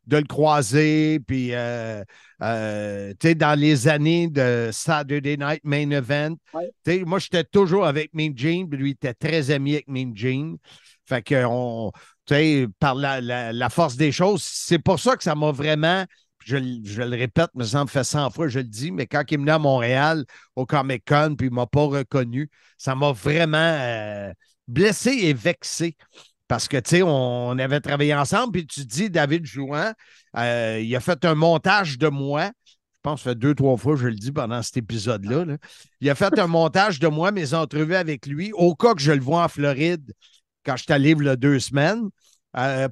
de le croiser, puis dans les années de Saturday Night Main Event, ouais. Moi, j'étais toujours avec Mean Gene, puis lui était très ami avec Mean Gene. Fait que, par la force des choses, c'est pour ça que ça m'a vraiment je le répète, mais ça me fait 100 fois, je le dis, mais quand il est venu à Montréal au Comic-Con, puis il ne m'a pas reconnu, ça m'a vraiment blessé et vexé. Parce que, tu sais, on avait travaillé ensemble, puis tu dis, David Jouan, il a fait un montage de moi. Je pense que ça fait 2-3 fois que je le dis pendant cet épisode-là. Là. Il a fait un montage de moi, mes entrevues avec lui, au cas que je le vois en Floride, quand je t'arrive là 2 semaines,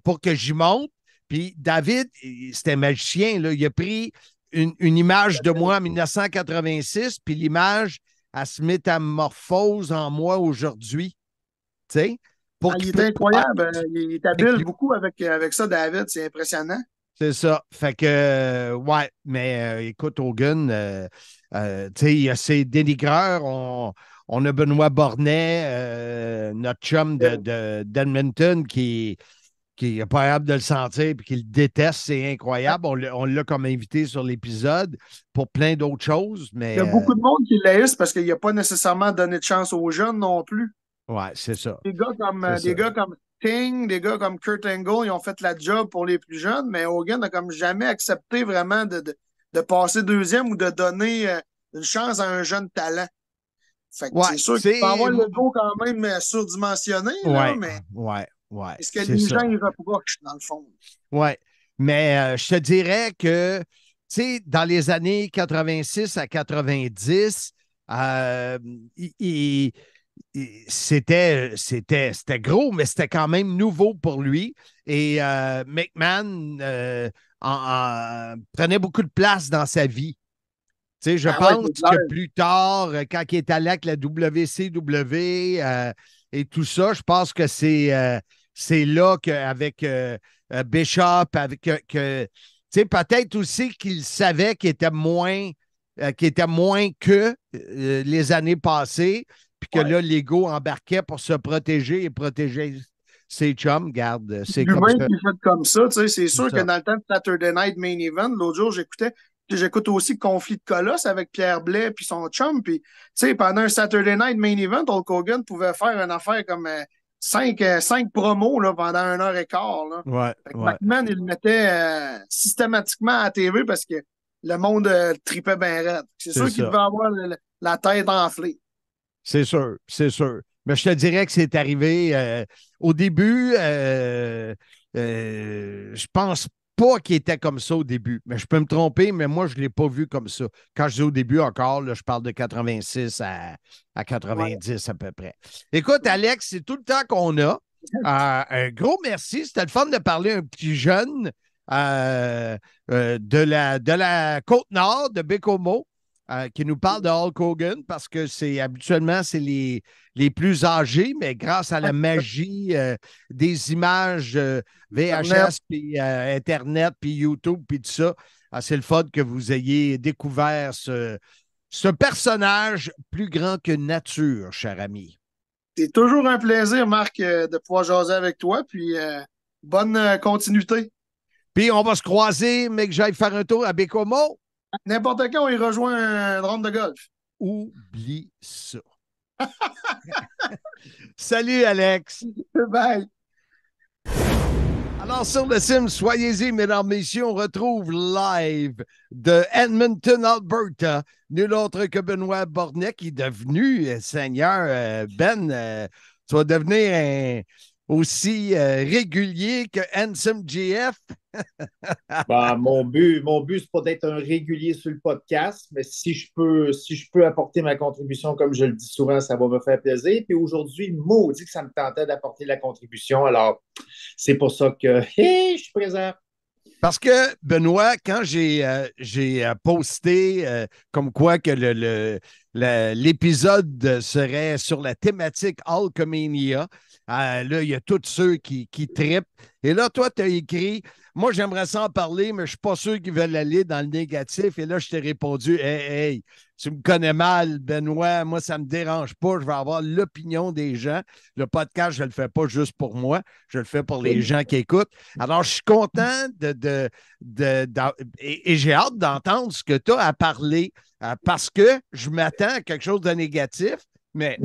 pour que j'y monte. Puis David, c'était magicien, là. Il a pris une image de moi en 1986, puis l'image, elle se métamorphose en moi aujourd'hui. Tu sais? Il est incroyable. Il est habile beaucoup avec ça, David. C'est impressionnant. C'est ça. Fait que, ouais, mais écoute, Hogan, tu sais, il y a ses dénigreurs. On a Benoît Bornet, notre chum d'Edmonton, qui n'est pas capable de le sentir et qui le déteste. C'est incroyable. On l'a comme invité sur l'épisode pour plein d'autres choses. Mais, il y a beaucoup de monde qui l'haïssent parce qu'il n'a pas nécessairement donné de chance aux jeunes non plus. Ouais, c'est ça. Des gars comme King, des gars comme Kurt Angle, ils ont fait la job pour les plus jeunes, mais Hogan n'a comme jamais accepté vraiment de passer deuxième ou de donner une chance à un jeune talent. Fait que c'est sûr qu'il peut avoir le go quand même surdimensionné, là, mais est-ce que les gens y reprochent, dans le fond? Oui, mais je te dirais que, tu sais, dans les années 86 à 90, c'était gros, mais c'était quand même nouveau pour lui. Et McMahon prenait beaucoup de place dans sa vie. Tu sais, je pense que plus tard, quand il est allé avec la WCW et tout ça, je pense que c'est là qu'avec Bishop, tu sais, peut-être aussi qu'il savait qu'il était moins que les années passées, puis que là, l'ego embarquait pour se protéger et protéger ses chums. Garde, c'est comme ça. L'humain qui est fait comme ça, tu sais, c'est sûr que dans le temps de Saturday Night Main Event, l'autre jour, j'écoute aussi Conflit de Colosse avec Pierre Blais puis son chum, puis tu sais, pendant un Saturday Night Main Event, Hulk Hogan pouvait faire une affaire comme 5 promos là, pendant 1h15. Là. Ouais, McMahon, il le mettait systématiquement à la TV parce que le monde tripait bien raide. C'est sûr qu'il devait avoir la tête enflée. C'est sûr, c'est sûr. Mais je te dirais que c'est arrivé au début, je pense pas qu'il était comme ça au début. Mais je peux me tromper, mais moi, je ne l'ai pas vu comme ça. Quand je dis au début encore, là, je parle de 86 à 90 à peu près. Écoute, Alex, c'est tout le temps qu'on a. Un gros merci. C'était le fun de parler à un petit jeune de la Côte-Nord, de Bécomo, qui nous parle de Hulk Hogan parce que habituellement, c'est les plus âgés, mais grâce à la magie des images VHS, puis Internet, puis YouTube, puis tout ça, c'est le fun que vous ayez découvert ce personnage plus grand que nature, cher ami. C'est toujours un plaisir, Marc, de pouvoir jaser avec toi, puis bonne continuité. Puis on va se croiser, mais que j'aille faire un tour à Bécomo. N'importe quand, on y rejoint un round de golf. Oublie ça. Salut, Alex. Bye. Alors, sur le sim, soyez-y, mesdames, messieurs, on retrouve live de Edmonton, Alberta, nul autre que Benoît Bornet, qui est devenu, Seigneur, Ben, tu vas devenir aussi régulier que Handsome GF? Mon but, c'est pas d'être un régulier sur le podcast, mais si je peux apporter ma contribution, comme je le dis souvent, ça va me faire plaisir. Puis aujourd'hui, maudit que ça me tentait d'apporter la contribution. Alors, c'est pour ça que je suis présent. Parce que, Benoît, quand j'ai posté comme quoi que l'épisode serait sur la thématique Hulkamania, là, il y a tous ceux qui trippent. Et là, toi, tu as écrit, moi, j'aimerais ça en parler, mais je ne suis pas sûr qu'ils veulent aller dans le négatif. Et là, je t'ai répondu, hey, tu me connais mal, Benoît, moi, ça ne me dérange pas. Je vais avoir l'opinion des gens. Le podcast, je ne le fais pas juste pour moi, je le fais pour les gens qui écoutent. Alors, je suis content et j'ai hâte d'entendre ce que tu as à parler parce que je m'attends à quelque chose de négatif, mais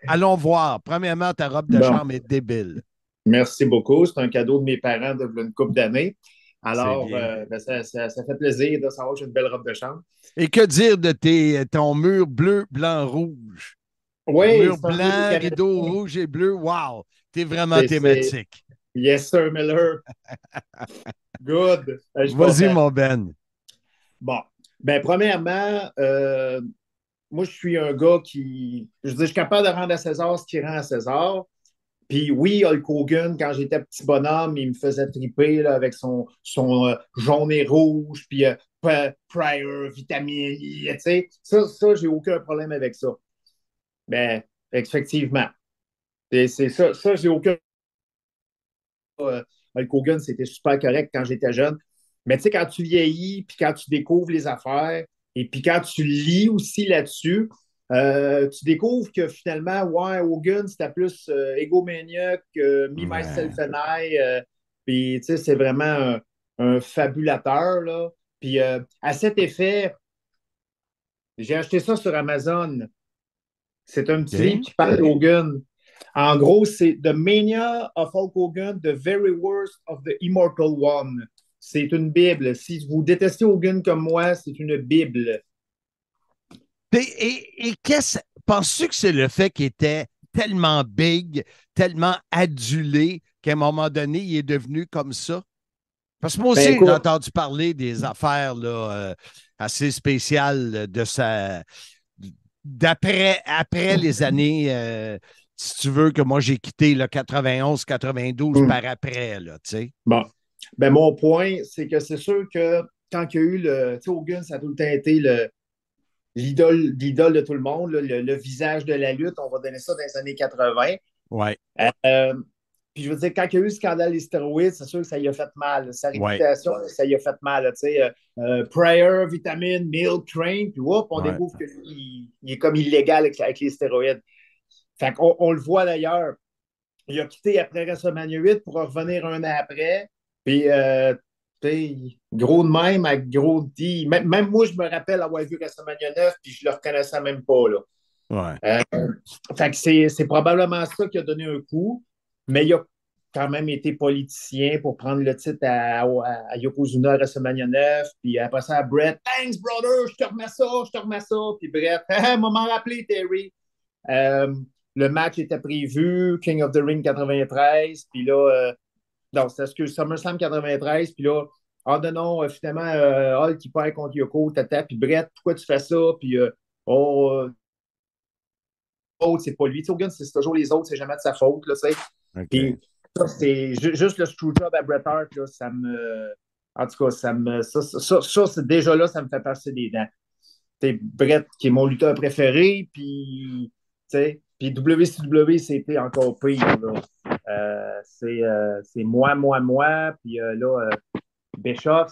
allons voir. Premièrement, ta robe de chambre est débile. Merci beaucoup. C'est un cadeau de mes parents de une couple d'années. Alors, ça fait plaisir de savoir que j'ai une belle robe de chambre. Et que dire de ton mur bleu, blanc, rouge? Oui, mur blanc, rideau rouge et bleu. Wow! T'es vraiment thématique. Yes, sir, Miller. Good. Vas-y, mon Ben. Bon. Ben, premièrement, moi, je suis un gars je suis capable de rendre à César ce qui rend à César. Puis oui, Hulk Hogan, quand j'étais petit bonhomme, il me faisait triper là, avec son jaune et rouge, puis Prior, Vitamine, tu sais. Ça, j'ai aucun problème avec ça. Ben, effectivement. C'est ça, j'ai aucun. Hulk Hogan, c'était super correct quand j'étais jeune. Mais tu sais, quand tu vieillis, puis quand tu découvres les affaires, et puis quand tu lis aussi là-dessus, tu découvres que finalement, ouais, Hogan, c'était plus egomaniac, me, myself and I. Puis, tu sais, c'est vraiment un fabulateur, là. Puis, à cet effet, j'ai acheté ça sur Amazon. C'est un petit livre qui parle d'Hogan. En gros, c'est The Mania of Hulk Hogan, The Very Worst of the Immortal One. C'est une Bible. Si vous détestez Hogan comme moi, c'est une Bible. Et penses-tu que c'est le fait qu'il était tellement big, tellement adulé, qu'à un moment donné, il est devenu comme ça? Parce que moi aussi, j'ai entendu parler des affaires là, assez spéciales après les années, si tu veux, que moi j'ai quitté le 91, 92 par après, là, tu sais. Bon. Ben, mon point, c'est que c'est sûr que quand il y a eu tu sais, Hogan, ça a tout le temps été l'idole de tout le monde, le visage de la lutte, on va donner ça dans les années 80. Ouais. Puis je veux dire, quand il y a eu le scandale des stéroïdes, c'est sûr que ça y a fait mal. Sa réputation, ça y a fait mal. Tu sais, Prior, Vitamine, Milk, Train, puis on découvre qu'il est comme illégal avec les stéroïdes. Fait qu'on le voit d'ailleurs. Il a quitté après WrestleMania 8 pour revenir un an après. Puis, gros de même, avec gros de dit. Même moi, je me rappelle avoir vu WrestleMania 9, puis je le reconnaissais même pas, là. Ouais. Fait que c'est probablement ça qui a donné un coup, mais il a quand même été politicien pour prendre le titre à Yokozuna à WrestleMania 9, puis après ça à Brett, « Thanks, brother, je te remets ça. » Puis Brett, « Maman rappelé, Terry. » Le match était prévu, King of the Ring 93, puis là, non, c'est ce que SummerSlam 93, puis là, non, finalement, Hulk qui perd contre Yoko, tata, puis Brett, pourquoi tu fais ça? Puis, c'est pas lui. Hogan, c'est toujours les autres, c'est jamais de sa faute, là, tu sais. Okay. Puis, ça, c'est juste le screwjob à Bret Hart, là, ça me. En tout cas, ça c'est déjà là, ça me fait passer des dents. C'est Bret qui est mon lutteur préféré, puis, tu sais. Puis WCW, c'était encore pire. C'est moi. Puis là, Bischoff,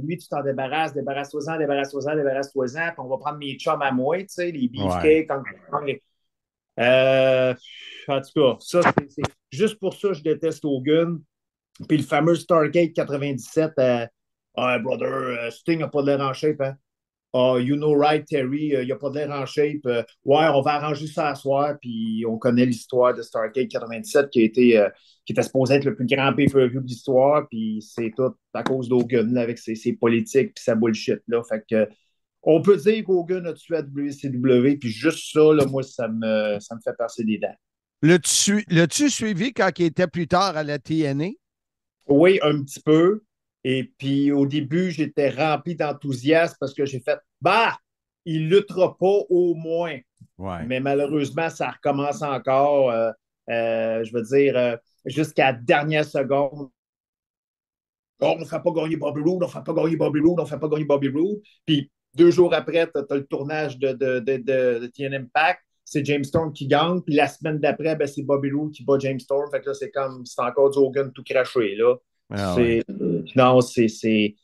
lui, tu t'en débarrasses, débarrasse-toi-en. Puis on va prendre mes chums à moi, tu sais, les beefcakes. En tout cas, ça, c'est juste pour ça que je déteste Hogan. Puis le fameux Stargate 97, brother, Sting n'a pas de l'air en shape, hein? You know right, Terry, il n'y a pas de l'air en shape. Ouais, on va arranger ça à soir. Puis on connaît l'histoire de Starrcade 97 qui était supposé être le plus grand pay-per-view de l'histoire. Puis c'est tout à cause d'Hogan avec ses politiques puis sa bullshit. Là. Fait que, on peut dire qu'Hogan a tué à WCW. Puis juste ça, là, moi, ça me fait passer des dents. L'as-tu suivi quand il était plus tard à la TNA? Oui, un petit peu. Et puis, au début, j'étais rempli d'enthousiasme parce que j'ai fait, bah, il luttera pas au moins. Ouais. Mais malheureusement, ça recommence encore. Je veux dire, jusqu'à la dernière seconde. Oh, on ne fait pas gagner Bobby Roode, on ne fait pas gagner Bobby Roode, on ne fait pas gagner Bobby Roode. Puis 2 jours après, tu as le tournage de TN Impact. C'est James Storm qui gagne. Puis la semaine d'après, ben, c'est Bobby Roode qui bat James Storm. Fait que là, c'est encore du Hogan tout craché. Là. Ah ouais. Non, c'était.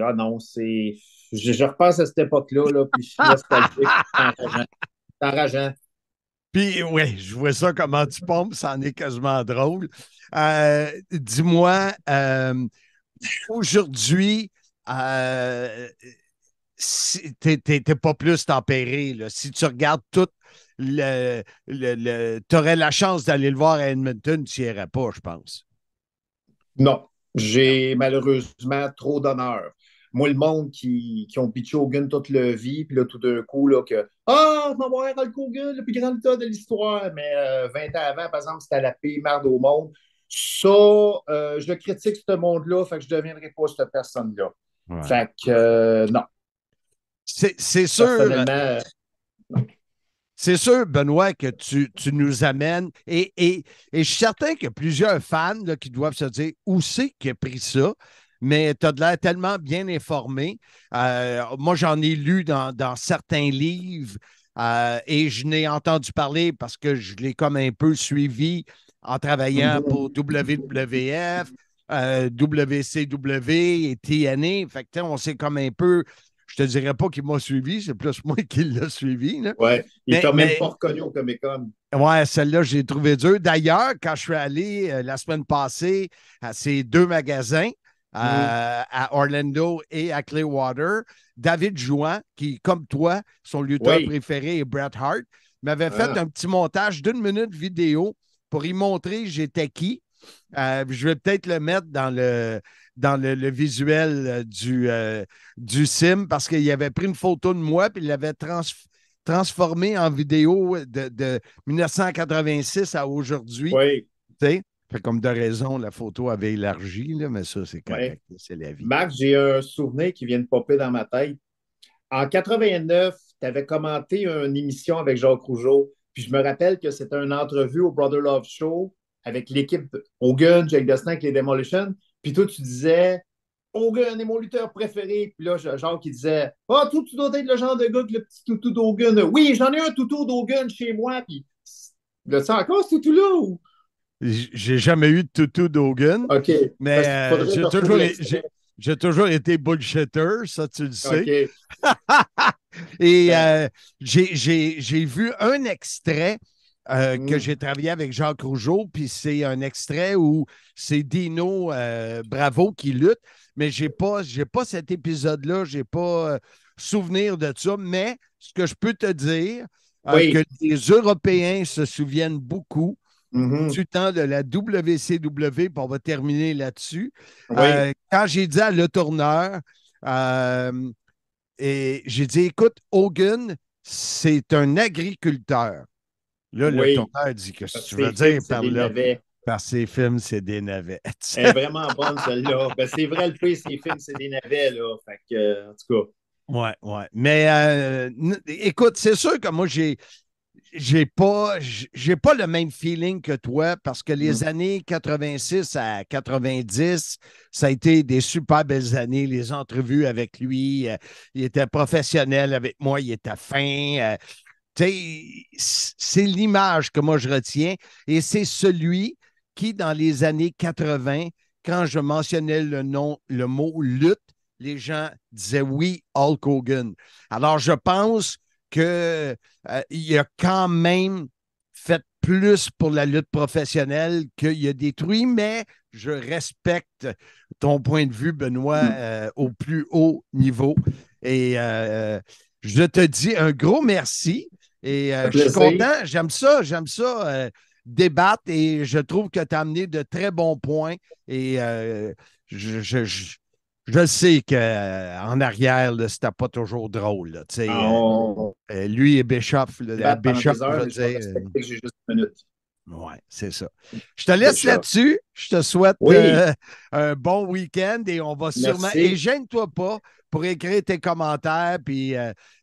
Ah non, c'est. Je repasse à cette époque-là, là, puis je suis nostalgique. C'est enrageant. Puis, oui, je vois ça comment tu pompes, ça en est quasiment drôle. Dis-moi, aujourd'hui, t'es pas plus tempéré, là. Si tu regardes tout, tu aurais la chance d'aller le voir à Edmonton, tu n'y irais pas, je pense. Non, j'ai malheureusement trop d'honneur. Moi, le monde qui ont pitché Hogan toute leur vie, puis là, tout d'un coup, là, que ah, on va voir Hulk Hogan, le plus grand lutteur de l'histoire. Mais 20 ans avant, par exemple, c'était la pire merde au monde. Ça, je critique ce monde-là, fait que je ne deviendrai pas cette personne-là. Ouais. Fait que non. C'est sûr. Personnellement, C'est sûr, Benoît, que tu nous amènes. Et je suis certain qu'il y a plusieurs fans là, qui doivent se dire où c'est qu'il a pris ça. Mais tu as de l'air tellement bien informé. Moi, j'en ai lu dans certains livres et je n'ai entendu parler parce que je l'ai comme un peu suivi en travaillant pour WWF, WCW et TNA. Fait que, on s'est comme un peu. Je te dirais pas qu'il m'a suivi, c'est plus moi qui l'ai suivi. Oui, il t'a même pas reconnu au Comic-Con. Ouais, celle-là, j'ai trouvé dur. D'ailleurs, quand je suis allé la semaine passée à ces 2 magasins, à Orlando et à Clearwater, David Jouan, qui, comme toi, son lutteur préféré est Bret Hart, m'avait fait un petit montage d'1 minute vidéo pour y montrer j'étais qui. Je vais peut-être le mettre dans le visuel du sim parce qu'il avait pris une photo de moi puis il l'avait transformé en vidéo de 1986 à aujourd'hui. Oui. Tu sais? Fait comme de raison, la photo avait élargi, là, mais ça, c'est correct. C'est la vie. Marc, j'ai un souvenir qui vient de popper dans ma tête. En 89, tu avais commenté une émission avec Jacques Rougeau. Puis je me rappelle que c'était une entrevue au Brother Love Show avec l'équipe Hogan, Jake Dustin avec les Demolition. Puis toi, tu disais Hogan est mon lutteur préféré. Puis là, Jacques, qui disait ah, toi, tu dois être le genre de gars que le petit toutou d'Hogan. Oui, j'en ai un toutou d'Hogan chez moi. Puis là, tu encore ce toutou-là ou? J'ai jamais eu de toutou d'Hogan. OK. Mais j'ai toujours été bullshitter, ça, tu le sais. OK. Et j'ai vu un extrait que j'ai travaillé avec Jacques Rougeau, puis c'est un extrait où c'est Dino Bravo qui lutte, mais j'ai pas cet épisode-là, j'ai pas souvenir de ça, mais ce que je peux te dire, que les Européens se souviennent beaucoup du temps de la WCW, puis on va terminer là-dessus. Quand j'ai dit à Le Tourneur, et j'ai dit, écoute, Hogan, c'est un agriculteur. Là, Le Tourneur dit, qu'est-ce que tu veux dire par là? Par ses films, c'est des navets. Elle est vraiment bonne, celle-là. Ben, c'est vrai, le fait, ses films, c'est des navets, là. Fait que, en tout cas. Ouais. Mais écoute, c'est sûr que moi, j'ai pas le même feeling que toi parce que les années 86 à 90, ça a été des super belles années. Les entrevues avec lui, il était professionnel avec moi, il était fin. C'est l'image que moi je retiens et c'est celui qui, dans les années 80, quand je mentionnais le mot lutte, les gens disaient oui, Hulk Hogan. Alors, je pense qu'il a quand même fait plus pour la lutte professionnelle qu'il a détruit, mais je respecte ton point de vue, Benoît, au plus haut niveau. Et je te dis un gros merci. Et je suis content, j'aime ça débattre je trouve que tu as amené de très bons points et je Je sais qu'en arrière, c'était pas toujours drôle. Là, lui et Bischoff, Bischoff, des heures, mais je vais dire. respecter que j'ai juste une minute. Oui, c'est ça. Je te laisse là-dessus. Je te souhaite un bon week-end et on va sûrement. Et gêne-toi pas pour écrire tes commentaires. Puis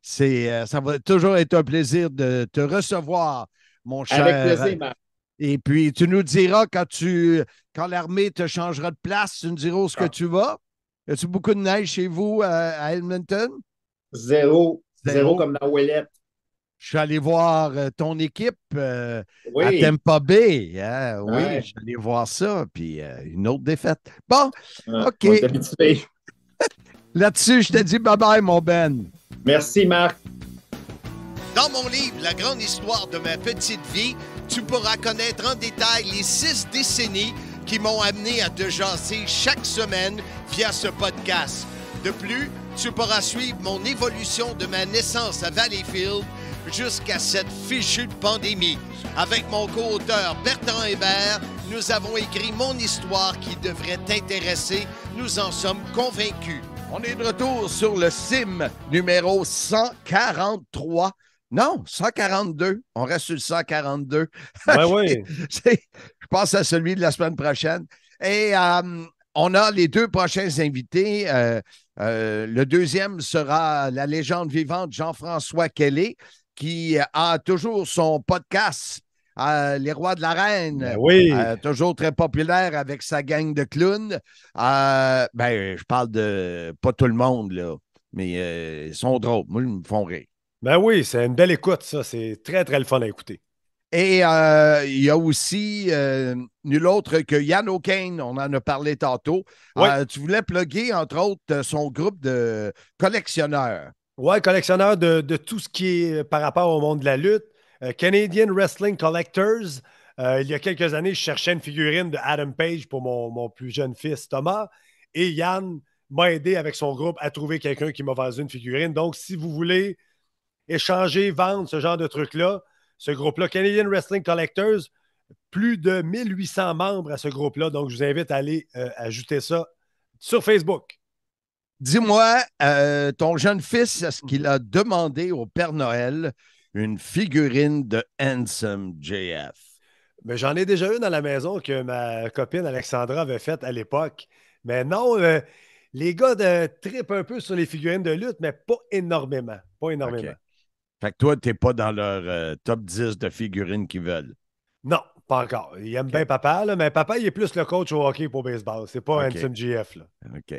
ça va toujours être un plaisir de te recevoir, mon cher. Avec plaisir, Marc. Et puis, tu nous diras quand l'armée te changera de place, tu nous diras où est-ce que tu vas. Y a-tu beaucoup de neige chez vous à Edmonton? Zéro comme dans Ouellette. Je suis allé voir ton équipe à Tampa Bay. Hein? Oui, je suis allé voir ça. Puis une autre défaite. Bon, OK. Là-dessus, je te dis bye-bye, mon Ben. Merci, Marc. Dans mon livre, La grande histoire de ma petite vie, tu pourras connaître en détail les 6 décennies qui m'ont amené à te jaser chaque semaine via ce podcast. De plus, tu pourras suivre mon évolution de ma naissance à Valleyfield jusqu'à cette fichue pandémie. Avec mon co-auteur Bertrand Hébert, nous avons écrit mon histoire qui devrait t'intéresser. Nous en sommes convaincus. On est de retour sur le CIM numéro 143. Non, 142. On reste sur le 142. Oui. Je pense à celui de la semaine prochaine. Et on a les 2 prochains invités. Le deuxième sera la légende vivante Jean-François Kelly, qui a toujours son podcast Les Rois de l'Arène. Toujours très populaire avec sa gang de clowns. Je parle de pas tout le monde, là, mais ils sont drôles. Moi, ils me font rire. Ben oui, c'est une belle écoute, ça. C'est très, très le fun à écouter. Et il y a aussi nul autre que Yann O'Kane, on en a parlé tantôt. Tu voulais plugger, entre autres, son groupe de collectionneurs. Oui, collectionneur de tout ce qui est par rapport au monde de la lutte. Canadian Wrestling Collectors. Il y a quelques années, je cherchais une figurine de Adam Page pour mon plus jeune fils Thomas. Et Yann m'a aidé avec son groupe à trouver quelqu'un qui m'a vendu une figurine. Donc, si vous voulez échanger, vendre ce genre de trucs-là, ce groupe-là, Canadian Wrestling Collectors, plus de 1800 membres à ce groupe-là. Donc, je vous invite à aller ajouter ça sur Facebook. Dis-moi, ton jeune fils, est-ce qu'il a demandé au Père Noël une figurine de Handsome JF? Mais j'en ai déjà une à la maison que ma copine Alexandra avait faite à l'époque. Mais non, les gars trippent un peu sur les figurines de lutte, mais pas énormément. Pas énormément. Okay. Fait que toi, tu n'es pas dans leur top 10 de figurines qu'ils veulent. Non, pas encore. Il aime bien papa, là, mais papa, il est plus le coach au hockey pour baseball. C'est pas Handsome GF. Là. OK.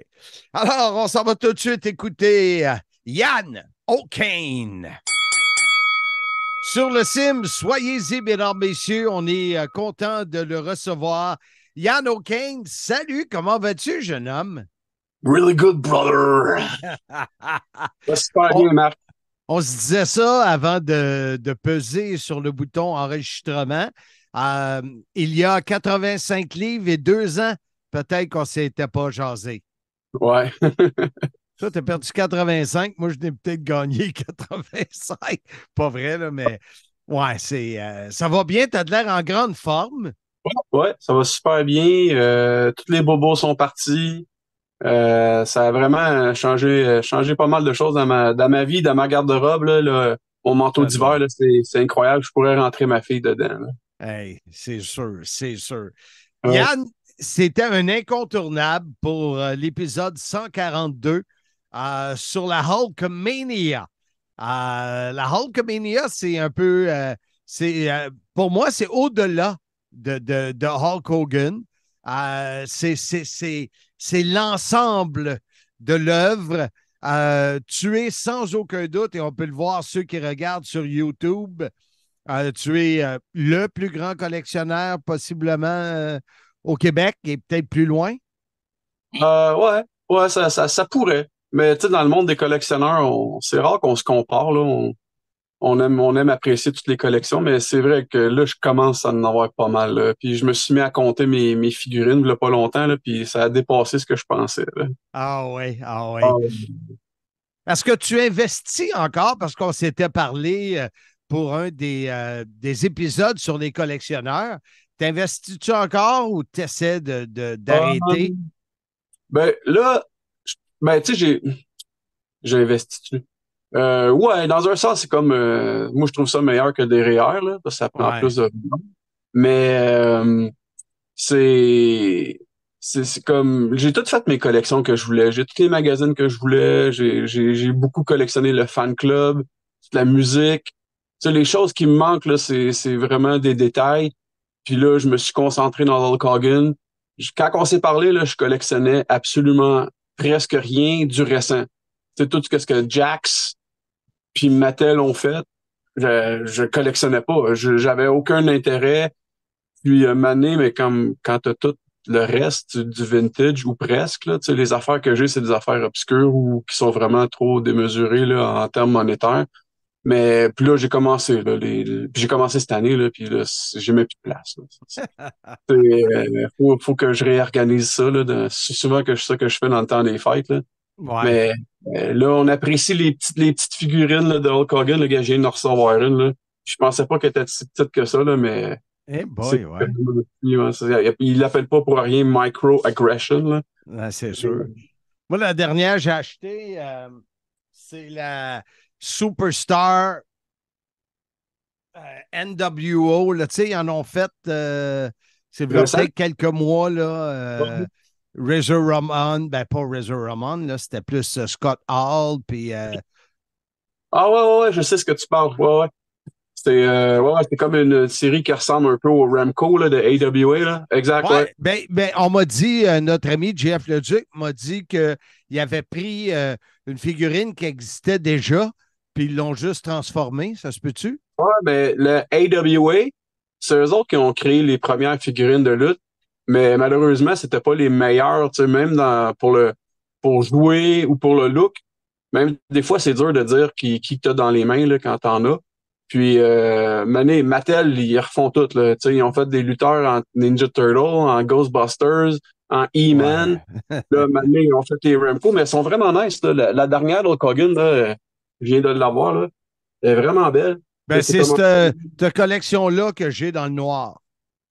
Alors, on s'en va tout de suite écouter Yann O'Kane. Sur le CIM, soyez-y, mesdames, messieurs. On est content de le recevoir. Yann O'Kane, salut. Comment vas-tu, jeune homme? Really good, brother. Super bien, Marc. On se disait ça avant de peser sur le bouton enregistrement. Il y a 85 livres et 2 ans, peut-être qu'on ne s'était pas jasé. Ouais. Toi, tu as perdu 85. Moi, je n'ai peut-être gagné 85. Pas vrai, là, mais ouais, ça va bien. Tu as de l'air en grande forme. Ouais, ça va super bien. Tous les bobos sont partis. Ça a vraiment changé pas mal de choses dans ma vie, dans ma garde-robe. Mon manteau d'hiver, c'est incroyable. Je pourrais rentrer ma fille dedans. Hey, c'est sûr, c'est sûr. Ouais. Yann, c'était un incontournable pour l'épisode 142 sur la Hulkamania. La Hulkamania, c'est un peu... pour moi, c'est au-delà de Hulk Hogan. C'est l'ensemble de l'œuvre. Tu es sans aucun doute, et on peut le voir, ceux qui regardent sur YouTube, tu es le plus grand collectionneur possiblement au Québec et peut-être plus loin. Ouais, ça pourrait. Mais tu sais, dans le monde des collectionneurs, c'est rare qu'on se compare. Là. On aime apprécier toutes les collections, mais c'est vrai que là, je commence à en avoir pas mal. Là. Puis je me suis mis à compter mes figurines il y a pas longtemps, là, puis ça a dépassé ce que je pensais. Là. Ah oui. Est-ce que tu investis encore? Parce qu'on s'était parlé pour un des épisodes sur les collectionneurs. T'investis-tu encore ou t'essaies d'arrêter? Ben là, Ben, tu sais, j'ai investi dessus. Ouais, dans un sens, c'est comme moi je trouve ça meilleur que des REER, là, parce que ça prend plus de mais c'est c'est comme j'ai tout fait mes collections que je voulais, j'ai tous les magazines que je voulais, j'ai beaucoup collectionné le fan club, toute la musique. Tu sais, les choses qui me manquent là, c'est vraiment des détails. Puis là, je me suis concentré dans Hulk Hogan. Quand on s'est parlé là, je collectionnais absolument presque rien du récent. C'est tout ce que Jax puis Mattel ont fait. Je collectionnais pas. J'avais aucun intérêt. Puis Mané, mais comme quand t'as tout le reste du vintage ou presque, là, tu sais, les affaires que j'ai, c'est des affaires obscures ou qui sont vraiment trop démesurées là, en termes monétaires. Mais puis là, j'ai commencé, là, puis j'ai commencé cette année, là, puis là, j'ai même plus de place. Faut que je réorganise ça. Là, c'est souvent ça que je fais dans le temps des fêtes. Là. Ouais. Mais là, on apprécie les petites figurines là, de Hulk Hogan. Le gars, j'ai une de recevoir une. Là. Je pensais pas qu'elle était si petite que ça, là, mais. Eh boy, ouais. Il l'appelle pas pour rien micro-aggression. Là. Ouais, c'est sûr. Moi, la dernière que j'ai achetée, c'est la Superstar NWO. Là, tu sais, ils en ont fait, c'est peut-être quelques mois, là. Razor Ramon, ben pas Razor Ramon, là, c'était plus Scott Hall, puis... Ah ouais, je sais ce que tu parles. Ouais. C'était comme une série qui ressemble un peu au Ramco là, de AWA. Là. Exact. Ouais. Ben, on m'a dit, notre ami Jeff Leduc m'a dit qu'il avait pris une figurine qui existait déjà, puis ils l'ont juste transformée. Ça se peut-tu? Ouais, mais le AWA, c'est eux autres qui ont créé les premières figurines de lutte, mais malheureusement, c'était pas les meilleurs, tu sais, même pour jouer ou pour le look. Même des fois, c'est dur de dire qui t'as dans les mains là, quand t'en as. Puis Mattel, ils refont tout. Là. Ils ont fait des lutteurs en Ninja Turtle, en Ghostbusters, en E-Man. Ouais. Là, Mané, ils ont fait les Ramco, mais elles sont vraiment nice. Là. La dernière d'Hulk Hogan, là, je viens de l'avoir. Là. Elle est vraiment belle. Ben, c'est cette collection-là que j'ai dans le noir.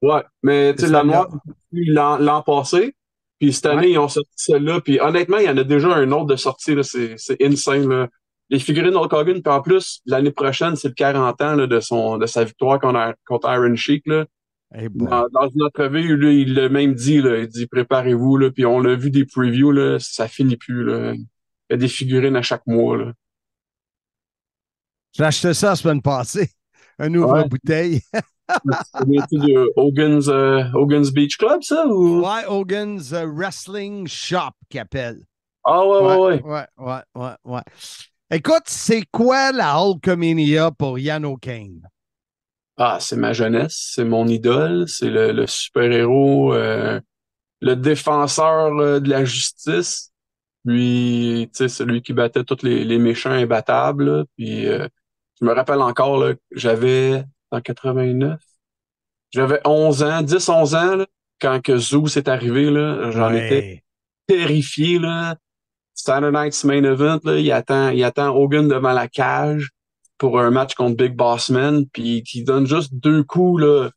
Ouais, mais tu sais, la noire, l'an passé. Puis cette année, ils ont sorti celle-là. Puis honnêtement, il y en a déjà un autre de sortie. Là. C'est insane. Là. Les figurines Hulk Hogan, puis en plus, l'année prochaine, c'est le 40 ans là, de sa victoire contre Iron Sheik. Là. Hey dans une entrevue, là, il l'a même dit, là, il dit préparez-vous, là, puis on a vu des previews, là, ça finit plus. Là. Il y a des figurines à chaque mois. Là. J'ai acheté ça la semaine passée. Un nouveau bouteille. C'est Hogan's Beach Club, ça? Ou? Ouais, Hogan's Wrestling Shop qu'il appelle. Ah ouais. Ouais. Écoute, c'est quoi la Hulkamania pour Yano Kane? Ah, c'est ma jeunesse, c'est mon idole, c'est le super-héros, le défenseur de la justice, puis, tu sais, celui qui battait tous les méchants imbattables, là. Puis, je me rappelle encore, là, j'avais, en 89, j'avais 10-11 ans, là, quand que Zeus est arrivé, là, j'en étais terrifié, là. Saturday Night's Main Event, là, il attend Hogan devant la cage pour un match contre Big Boss Man, puis qui donne juste 2 coups là,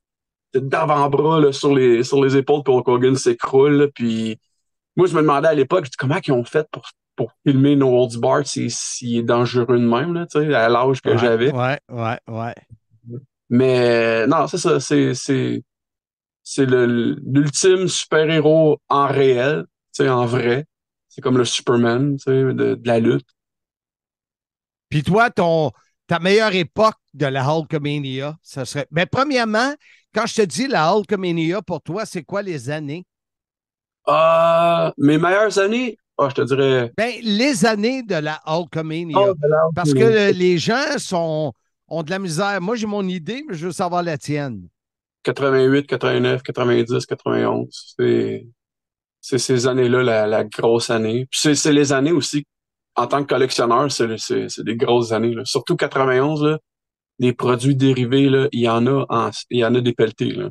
d'avant-bras là, sur les épaules pour qu'Hogan s'écroule. Puis moi, je me demandais à l'époque, comment ils ont fait pour filmer No Holds Barred s'il est dangereux de même, là, à l'âge que j'avais. Ouais. Mais non, c'est ça, c'est l'ultime super-héros en réel, en vrai. C'est comme le Superman de la lutte. Puis toi, ta meilleure époque de la Hulkamania, ça serait... Mais premièrement, quand je te dis la Hulkamania, pour toi, c'est quoi les années? Mes meilleures années? Je te dirais... Ben, les années de la Hulkamania. Parce que les gens ont de la misère. Moi, j'ai mon idée, mais je veux savoir la tienne. 88, 89, 90, 91. C'est ces années-là la grosse année. Puis c'est les années aussi, en tant que collectionneur, c'est des grosses années. Là. Surtout 91, là, les produits dérivés, là, il y en a des pelletés. Là.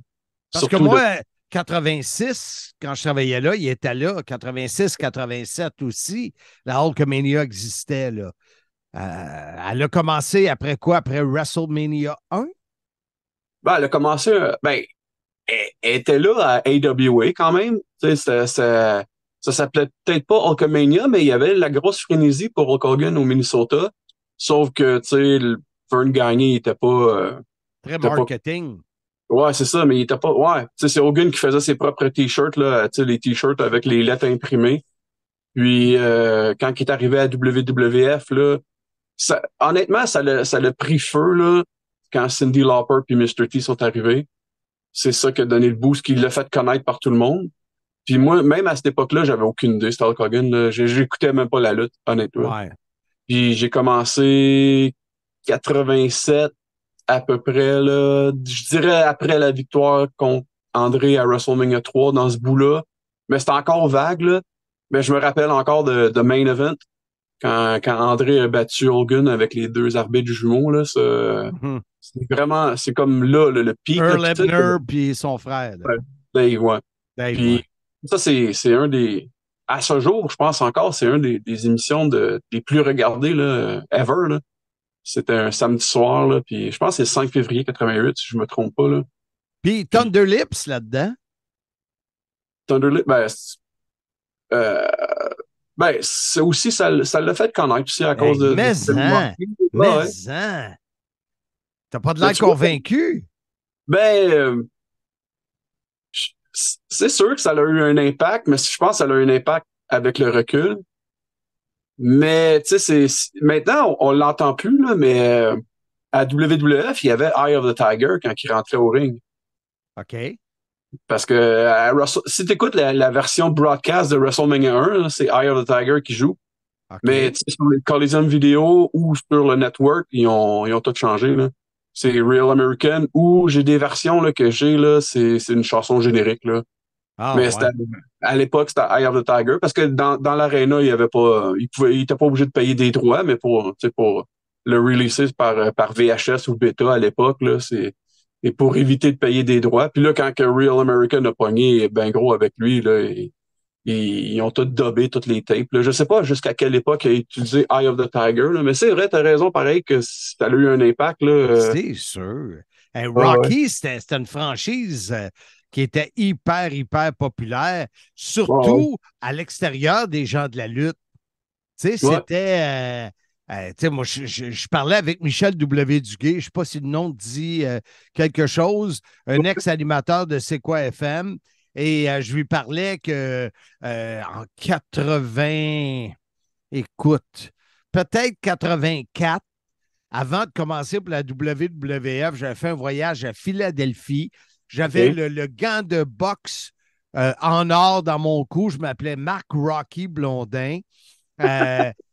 Parce surtout que moi, 86, quand je travaillais là, il était là. 86, 87 aussi, la Hulkamania existait. Là. Elle a commencé après quoi? Après WrestleMania 1? Ben, elle a commencé... elle était là à AWA quand même. Ça s'appelait peut-être pas Hulkamania, mais il y avait la grosse frénésie pour Hulk Hogan au Minnesota. Sauf que, tu sais, Vern Gagné, il était pas... Très marketing. Ouais, c'est ça, mais il était pas... Ouais, tu sais, c'est Hogan qui faisait ses propres T-shirts, là, tu sais, les T-shirts avec les lettres imprimées. Puis, quand il est arrivé à WWF, là, honnêtement, ça l'a pris feu, là, quand Cyndi Lauper puis Mr. T sont arrivés. C'est ça qui a donné le boost, qui l'a fait connaître par tout le monde. Puis moi, même à cette époque-là, j'avais aucune idée, c'était Hulk Hogan, là. J'écoutais même pas la lutte, honnêtement. Ouais. Puis j'ai commencé 87 à peu près, là, je dirais après la victoire contre André à WrestleMania 3 dans ce bout-là. Mais c'était encore vague, là. Mais je me rappelle encore de Main Event, quand André a battu Hogan avec les deux arbitres jumeaux, là. C'est vraiment, c'est comme là, le pic. Earl Hebner puis son frère. Là. Dave, ouais. Dave, puis ouais. ça, c'est un des... À ce jour, je pense encore, c'est un des émissions des plus regardées, là, ever, là. C'était un samedi soir, là, puis je pense que c'est le 5 février 88, si je me trompe pas, là. Puis Thunder Lips là-dedans. Thunder Lips, c'est aussi, ça l'a fait connaître aussi à cause de... T'as pas de l'air convaincu? C'est sûr que ça a eu un impact, mais je pense que ça a eu un impact avec le recul. Mais, tu sais, maintenant, on l'entend plus, là, mais à WWF, il y avait Eye of the Tiger quand il rentrait au ring. OK. Parce que si tu écoutes la version broadcast de WrestleMania 1, là, c'est Eye of the Tiger qui joue. Okay. Mais sur les Coliseum vidéo ou sur le network, ils ont tout changé, là. C'est Real American, ou j'ai des versions là, que j'ai, là, c'est une chanson générique, là. Mais à l'époque, c'était Eye of the Tiger, parce que dans l'aréna, il était pas obligé de payer des droits, mais pour le releaser par VHS ou Beta à l'époque, là, et pour éviter de payer des droits. Puis là, quand que Real American a pogné ben gros avec lui, là, ils ont tout dubbé toutes les tapes. Là. Je sais pas jusqu'à quelle époque il a utilisé Eye of the Tiger, là, mais c'est vrai, t'as raison, pareil, que ça a eu un impact. C'est sûr. Rocky, c'était une franchise qui était hyper, hyper populaire, surtout à l'extérieur des gens de la lutte. Tu sais, c'était... tu sais, moi, je parlais avec Michel W. Duguay, je ne sais pas si le nom dit quelque chose, un ex-animateur de C'est quoi FM, et je lui parlais que en 80, écoute, peut-être 84, avant de commencer pour la WWF, j'avais fait un voyage à Philadelphie. J'avais le gant de boxe en or dans mon cou. Je m'appelais Marc Rocky Blondin.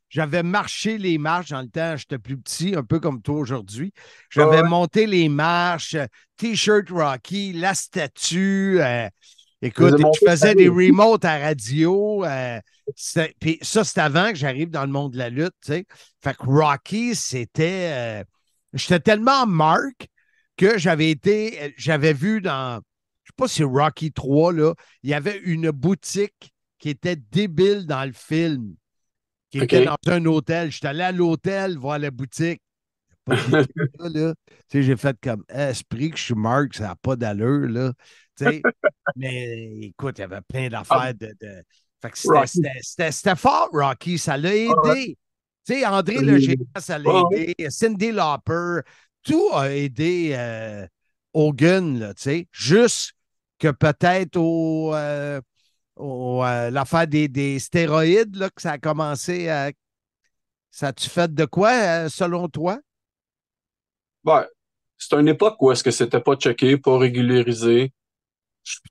J'avais marché les marches dans le temps, j'étais plus petit, un peu comme toi aujourd'hui. J'avais monté les marches, T-shirt Rocky, la statue. Écoute, je faisais des remotes à radio. Puis ça, c'est avant que j'arrive dans le monde de la lutte. T'sais. Fait que Rocky, c'était... j'étais tellement Mark que j'avais vu dans... Je sais pas si Rocky 3, là, il y avait une boutique qui était débile dans le film. Qui était dans un hôtel. J'étais allé à l'hôtel voir la boutique. Là. J'ai fait comme esprit que je suis Mark, ça n'a pas d'allure. Là. Mais écoute, il y avait plein d'affaires Fait que c'était fort, Rocky. Ça l'a aidé. André Le Géant, ça l'a aidé. Cyndi Lauper, tout a aidé Hogan, là, juste que peut-être l'affaire des stéroïdes, là, que ça a commencé à... Ça a-tu fait de quoi, selon toi? C'est une époque où est-ce que c'était pas checké, pas régularisé.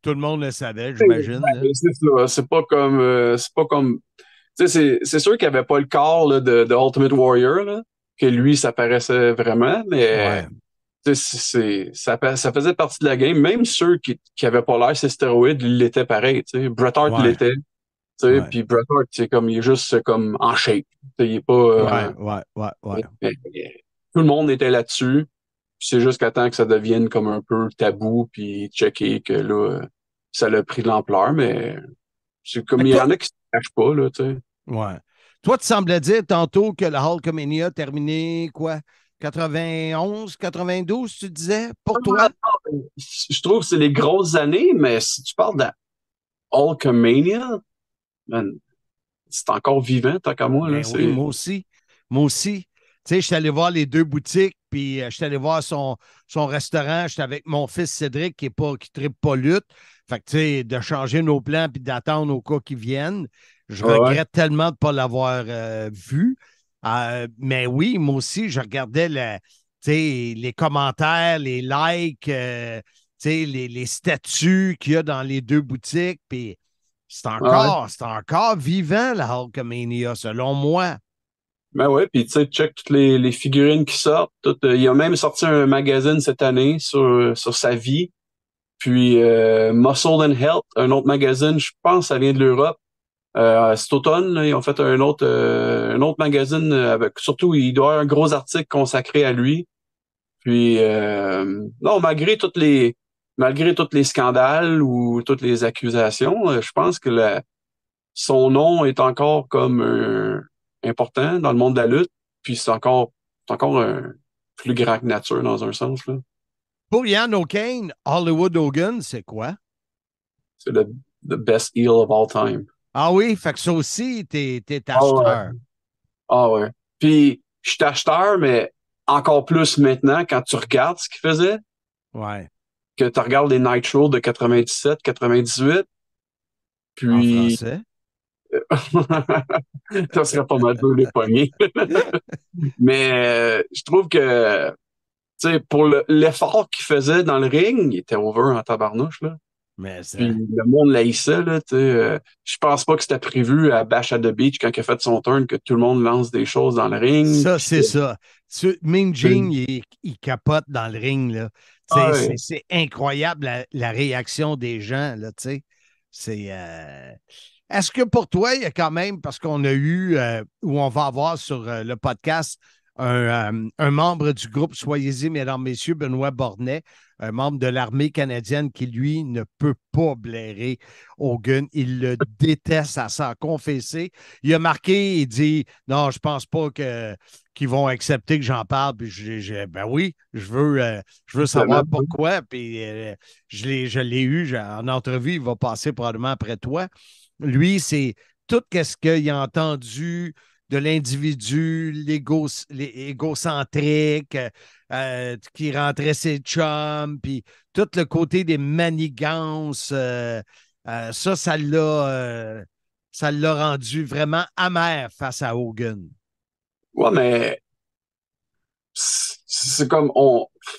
Tout le monde le savait, j'imagine. C'est ça. C'est pas comme... Tu sais, c'est sûr qu'il n'y avait pas le corps là, de Ultimate Warrior, là, que lui, ça paraissait vraiment, mais... Ça faisait partie de la game. Même ceux qui n'avaient pas l'air ces stéroïdes, ils l'étaient pareil. Bret Hart l'était. Puis Bret Hart, il est juste comme en shape. Il est pas. Tout le monde était là-dessus. C'est jusqu'à temps que ça devienne comme un peu tabou, puis checker que là, ça l'a pris de l'ampleur, mais c'est comme il y en a qui se cachent pas, là, tu sais. Ouais. Toi, tu semblais dire tantôt que la Hulkamania a terminé quoi? 91, 92, tu disais, pour toi? Je trouve que c'est les grosses années, mais si tu parles de Hulkamania, man, c'est encore vivant, tant qu'à moi. Là, Ben oui, moi aussi. Moi aussi. Tu sais, je suis allé voir les 2 boutiques, puis je suis allé voir son restaurant. J'étais avec mon fils Cédric qui ne trippe pas lutte. Fait que, tu sais, de changer nos plans puis d'attendre au cas qu'ils viennent. Je regrette tellement de ne pas l'avoir vu. Mais oui, moi aussi, je regardais les commentaires, les likes, les statuts qu'il y a dans les 2 boutiques. Puis c'est encore vivant, la Hulkamania, selon moi. Ben ouais, puis tu sais, check toutes les figurines qui sortent. Il a même sorti un magazine cette année sur sa vie. Puis Muscle and Health, un autre magazine, je pense, ça vient de l'Europe. Cet automne, là, ils ont fait un autre magazine avec, surtout, il doit y avoir un gros article consacré à lui. Puis non, malgré tous les scandales ou toutes les accusations, je pense que son nom est encore comme important dans le monde de la lutte. Puis c'est encore plus grand que nature dans un sens, là. Pour Ian O'Kane, Hollywood Hogan, c'est quoi? C'est the best heel of all time. Ah oui, fait que ça aussi, t'es acheteur. Ah ouais. Puis, je suis acheteur, mais encore plus maintenant, quand tu regardes ce qu'il faisait. Ouais. Que tu regardes les Nitro de 97, 98. Puis. En français? Ça serait pas mal dur les poignées. Mais je trouve que, tu sais, pour l'effort qu'il faisait dans le ring, il était over en tabarnouche, là. Mais ça... Puis le monde l'haïssait, là, tu sais. Je pense pas que c'était prévu à Bash at the Beach quand il a fait son turn que tout le monde lance des choses dans le ring. Ça, c'est ça. Mean Gene, il capote dans le ring, là. C'est incroyable la réaction des gens, là, tu sais. Est-ce que pour toi, il y a quand même, parce qu'on a eu, ou on va avoir sur le podcast, un membre du groupe Soyez-y, mesdames, messieurs, Benoît Bornet, un membre de l'armée canadienne qui, lui, ne peut pas blairer Hogan. Il le déteste à s'en confesser. Il a marqué, il dit « Non, je pense pas qu'ils vont accepter que j'en parle. » Puis ben oui, je veux savoir pourquoi. Puis je l'ai eu en entrevue. Il va passer probablement après toi. Lui, c'est tout ce qu'il a entendu de l'individu, l'égocentrique, qui rentrait ses chums, puis tout le côté des manigances, ça l'a rendu vraiment amer face à Hogan. Ouais, mais c'est comme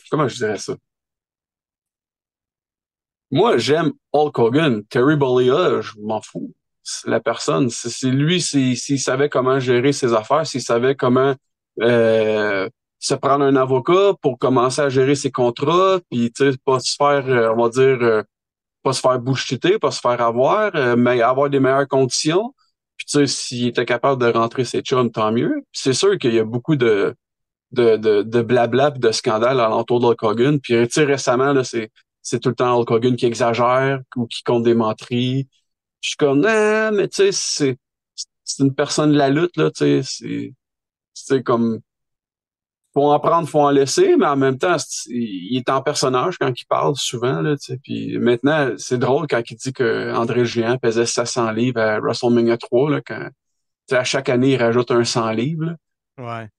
comment je dirais ça? Moi, j'aime Hulk Hogan. Terry Bollea, je m'en fous. C'est la personne. C'est lui, s'il savait comment gérer ses affaires, s'il savait comment se prendre un avocat pour commencer à gérer ses contrats, puis tu sais, pas se faire, on va dire, pas se faire bullshiter, pas se faire avoir, mais avoir des meilleures conditions. Puis tu sais, s'il était capable de rentrer ses chums, tant mieux. Puis c'est sûr qu'il y a beaucoup de blabla pis de scandales alentour de Hulk Hogan. Puis tu sais, récemment, là, c'est tout le temps Hulk Hogan qui exagère ou qui compte des menteries. Je suis comme, non, mais tu sais, c'est une personne de la lutte, là, tu sais, c'est comme, faut en prendre, faut en laisser, mais en même temps, il est en personnage quand il parle souvent, là, tu sais. Puis maintenant, c'est drôle quand il dit que André Géant pesait 700 livres à WrestleMania 3, là, quand, tu sais, à chaque année, il rajoute un 100 livres, là. Ouais.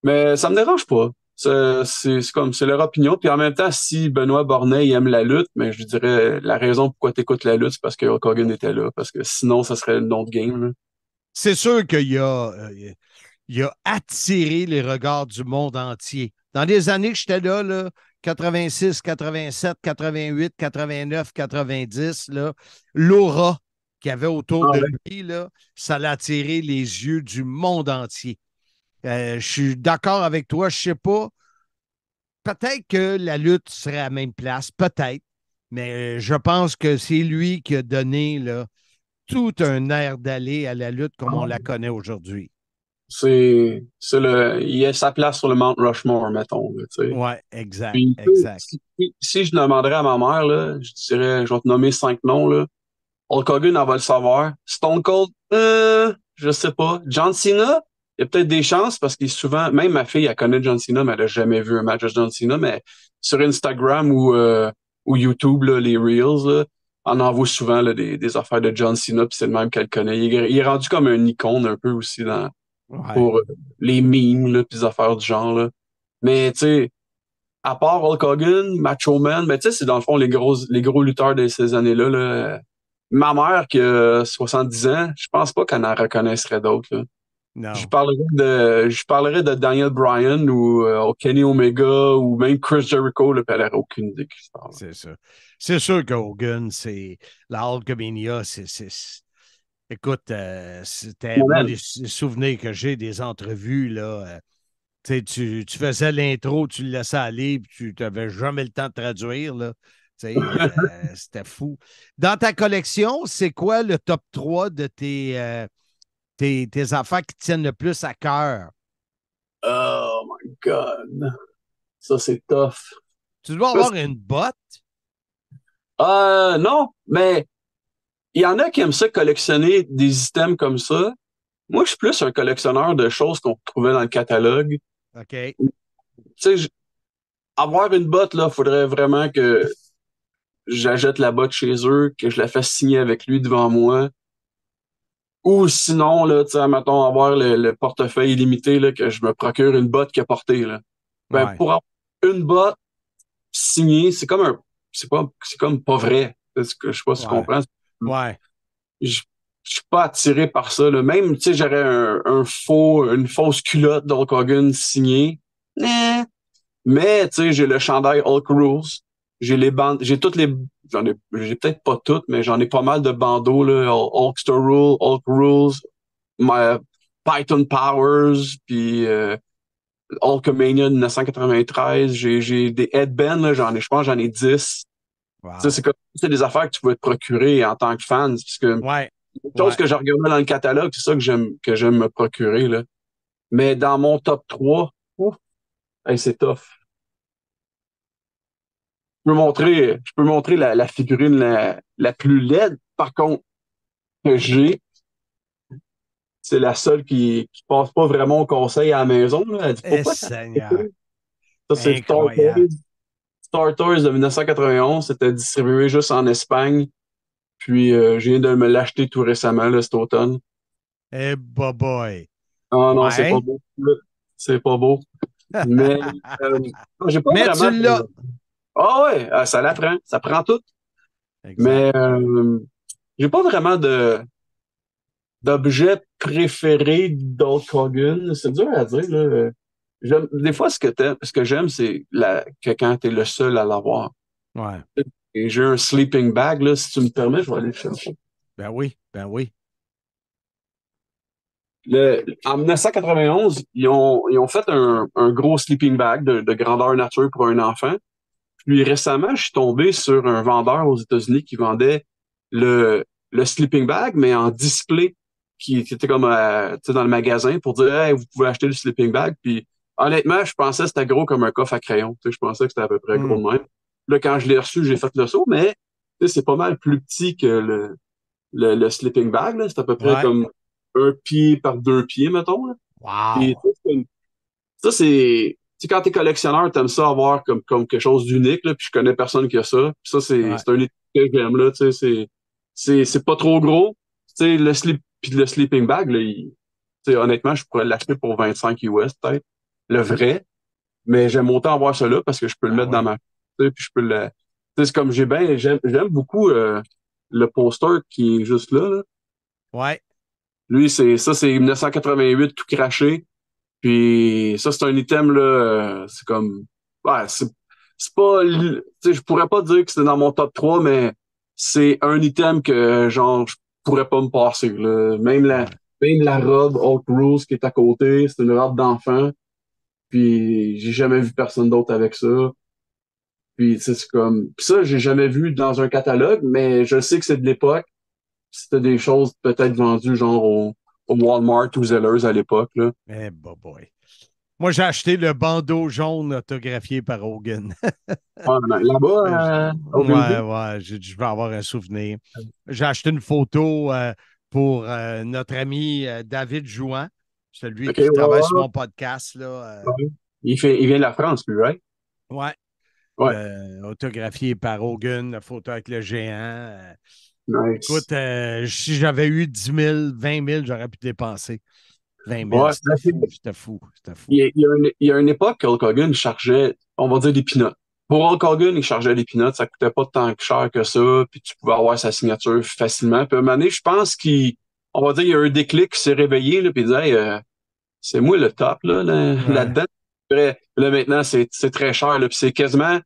Mais ça me dérange pas. C'est leur opinion. Puis en même temps, si Benoît Bornet aime la lutte, mais je dirais la raison pourquoi tu écoutes la lutte, c'est parce que Hulk Hogan était là. Parce que sinon, ça serait une autre game, là. C'est sûr qu'il a attiré les regards du monde entier. Dans les années que j'étais là, 86, 87, 88, 89, 90, là, l'aura qu'il y avait autour de lui, là, ça l'a attiré les yeux du monde entier. Je suis d'accord avec toi, je sais pas. Peut-être que la lutte serait à la même place, peut-être, mais je pense que c'est lui qui a donné là, tout un air d'aller à la lutte comme on la connaît aujourd'hui. Il a sa place sur le Mount Rushmore, mettons. Tu sais. Ouais, exact. Puis, exact. Si je demanderais à ma mère, là, je dirais, je vais te nommer 5 noms, là. Hulk Hogan, elle va le savoir. Stone Cold, je sais pas. John Cena, il y a peut-être des chances parce qu'il est souvent, même ma fille, elle connaît John Cena, mais elle a jamais vu un match de John Cena, mais sur Instagram ou YouTube, là, les Reels, là, on en voit souvent là, des affaires de John Cena, puis c'est le même qu'elle connaît. Il est rendu comme un icône un peu aussi pour les memes, là, puis des affaires du genre. Là. Mais tu sais, à part Hulk Hogan, Macho Man, ben, tu sais, c'est dans le fond les gros lutteurs de ces années-là. Là. Ma mère qui a 70 ans, je pense pas qu'elle en reconnaîtrait d'autres. Là. Non. Je parlerais de Daniel Bryan ou Kenny Omega ou même Chris Jericho, là, puis elle n'aurait aucune idée qui se parle. C'est ça. C'est sûr que Hogan, c'est la Hulkamania, écoute, c'était moi, les souvenirs que j'ai des entrevues, là. Tu faisais l'intro, tu le laissais aller, puis tu n'avais jamais le temps de traduire, là. C'était fou. Dans ta collection, c'est quoi le top 3 de tes affaires qui tiennent le plus à cœur? Oh my God. Ça, c'est tough. Tu dois avoir une botte? Non, mais il y en a qui aiment ça collectionner des items comme ça. Moi, je suis plus un collectionneur de choses qu'on trouvait dans le catalogue. OK. Tu sais, avoir une botte, là, faudrait vraiment que j'achète la botte chez eux, que je la fasse signer avec lui devant moi. Ou sinon, là, tu sais, mettons, avoir le portefeuille illimité, là, que je me procure une botte qu'il a portée, là. Ben, pour avoir une botte signée, c'est comme pas vrai. Je sais pas si tu comprends. Ouais. Je suis pas attiré par ça, là. Même, tu sais, j'aurais une fausse culotte d'Hulk Hogan signée. Mais, tu sais, j'ai le chandail Hulk Rules. J'ai les bandes, j'ai peut-être pas toutes, mais j'en ai pas mal de bandeaux, là. Hulkster Rule, Hulk Rules, Python Powers, puis Hulkamania 1993. J'ai des headbands, là, je pense j'en ai 10. Wow. C'est des affaires que tu peux te procurer en tant que fan. Parce que une chose que je regardais dans le catalogue, c'est ça que j'aime me procurer, là. Mais dans mon top 3, c'est tough. Je peux montrer la figurine la plus laide, par contre, que j'ai. C'est la seule qui passe pas vraiment au conseil à la maison. Là. Elle dit, faut pas Seigneur. Ça, c'est Star Toys de 1991. C'était distribué juste en Espagne. Puis, je viens de me l'acheter tout récemment, là, cet automne. Eh, boy. Ah non, c'est pas beau. C'est pas beau. Mais, j'ai pas vraiment... tu l'as. Ah ouais, ça l'apprend. Ça prend tout. Exact. Mais, j'ai pas vraiment d'objet préféré d'Hulk Hogan. C'est dur à dire, là. Des fois, ce que j'aime, c'est que quand t'es le seul à l'avoir. Ouais. Et j'ai un sleeping bag, là. Si tu me permets, je vais aller le chercher. Ben oui. En 1991, ils ont fait un gros sleeping bag de grandeur nature pour un enfant. Puis récemment, je suis tombé sur un vendeur aux États-Unis qui vendait le sleeping bag, mais en display, qui était comme dans le magasin pour dire hey, vous pouvez acheter le sleeping bag. Puis honnêtement, je pensais que c'était gros comme un coffre à crayon. Je pensais que c'était à peu près gros de même. Là, quand je l'ai reçu, j'ai fait le saut, mais c'est pas mal plus petit que le sleeping bag. Là. C'est à peu près comme 1 pied par 2 pieds, mettons. Là. Wow! Puis, ça, c'est... Tu sais, quand t'es collectionneur, t'aimes ça avoir comme quelque chose d'unique, là, puis je connais personne qui a ça. Puis ça, c'est un étiquette que j'aime, là, tu sais, c'est pas trop gros. Tu sais, le sleeping bag, là, tu sais, honnêtement, je pourrais l'acheter pour 25 US, peut-être. Le vrai. Mais j'aime autant avoir ça là parce que je peux le mettre dans ma... Tu sais, puis je peux le... Tu sais, c'est comme j'aime beaucoup le poster qui est juste là. Ouais. Lui, c'est 1988 tout craché. Puis ça, c'est un item, là, c'est comme... Ouais, c'est pas... Tu sais, je pourrais pas dire que c'est dans mon top 3, mais c'est un item que, genre, je pourrais pas me passer, là. Même la robe Hulk Rules qui est à côté, c'est une robe d'enfant. Puis j'ai jamais vu personne d'autre avec ça. Puis c'est comme... Puis ça, j'ai jamais vu dans un catalogue, mais je sais que c'est de l'époque. C'était des choses peut-être vendues, genre, au Walmart ou Zellers à l'époque, là. Eh, boy. Moi, j'ai acheté le bandeau jaune autographié par Hogan. Là-bas, je vais avoir un souvenir. J'ai acheté une photo pour notre ami David Jouan, celui qui travaille sur mon podcast. Là, Il vient de la France, lui, right? Ouais. autographié par Hogan, la photo avec le géant. Nice. Écoute, si j'avais eu 10 000, 20 000, j'aurais pu dépenser 20 000. Ouais, C'était fou. Il y a une époque que Hulk Hogan chargeait, on va dire, des peanuts. Pour Hulk Hogan, il chargeait des peanuts, ça coûtait pas tant cher que ça, puis tu pouvais avoir sa signature facilement. Puis à un moment donné, je pense on va dire, il y a eu un déclic qui s'est réveillé, là, puis il disait, hey, c'est moi le top, là-dedans. Là, maintenant, c'est très cher, là, puis c'est quasiment,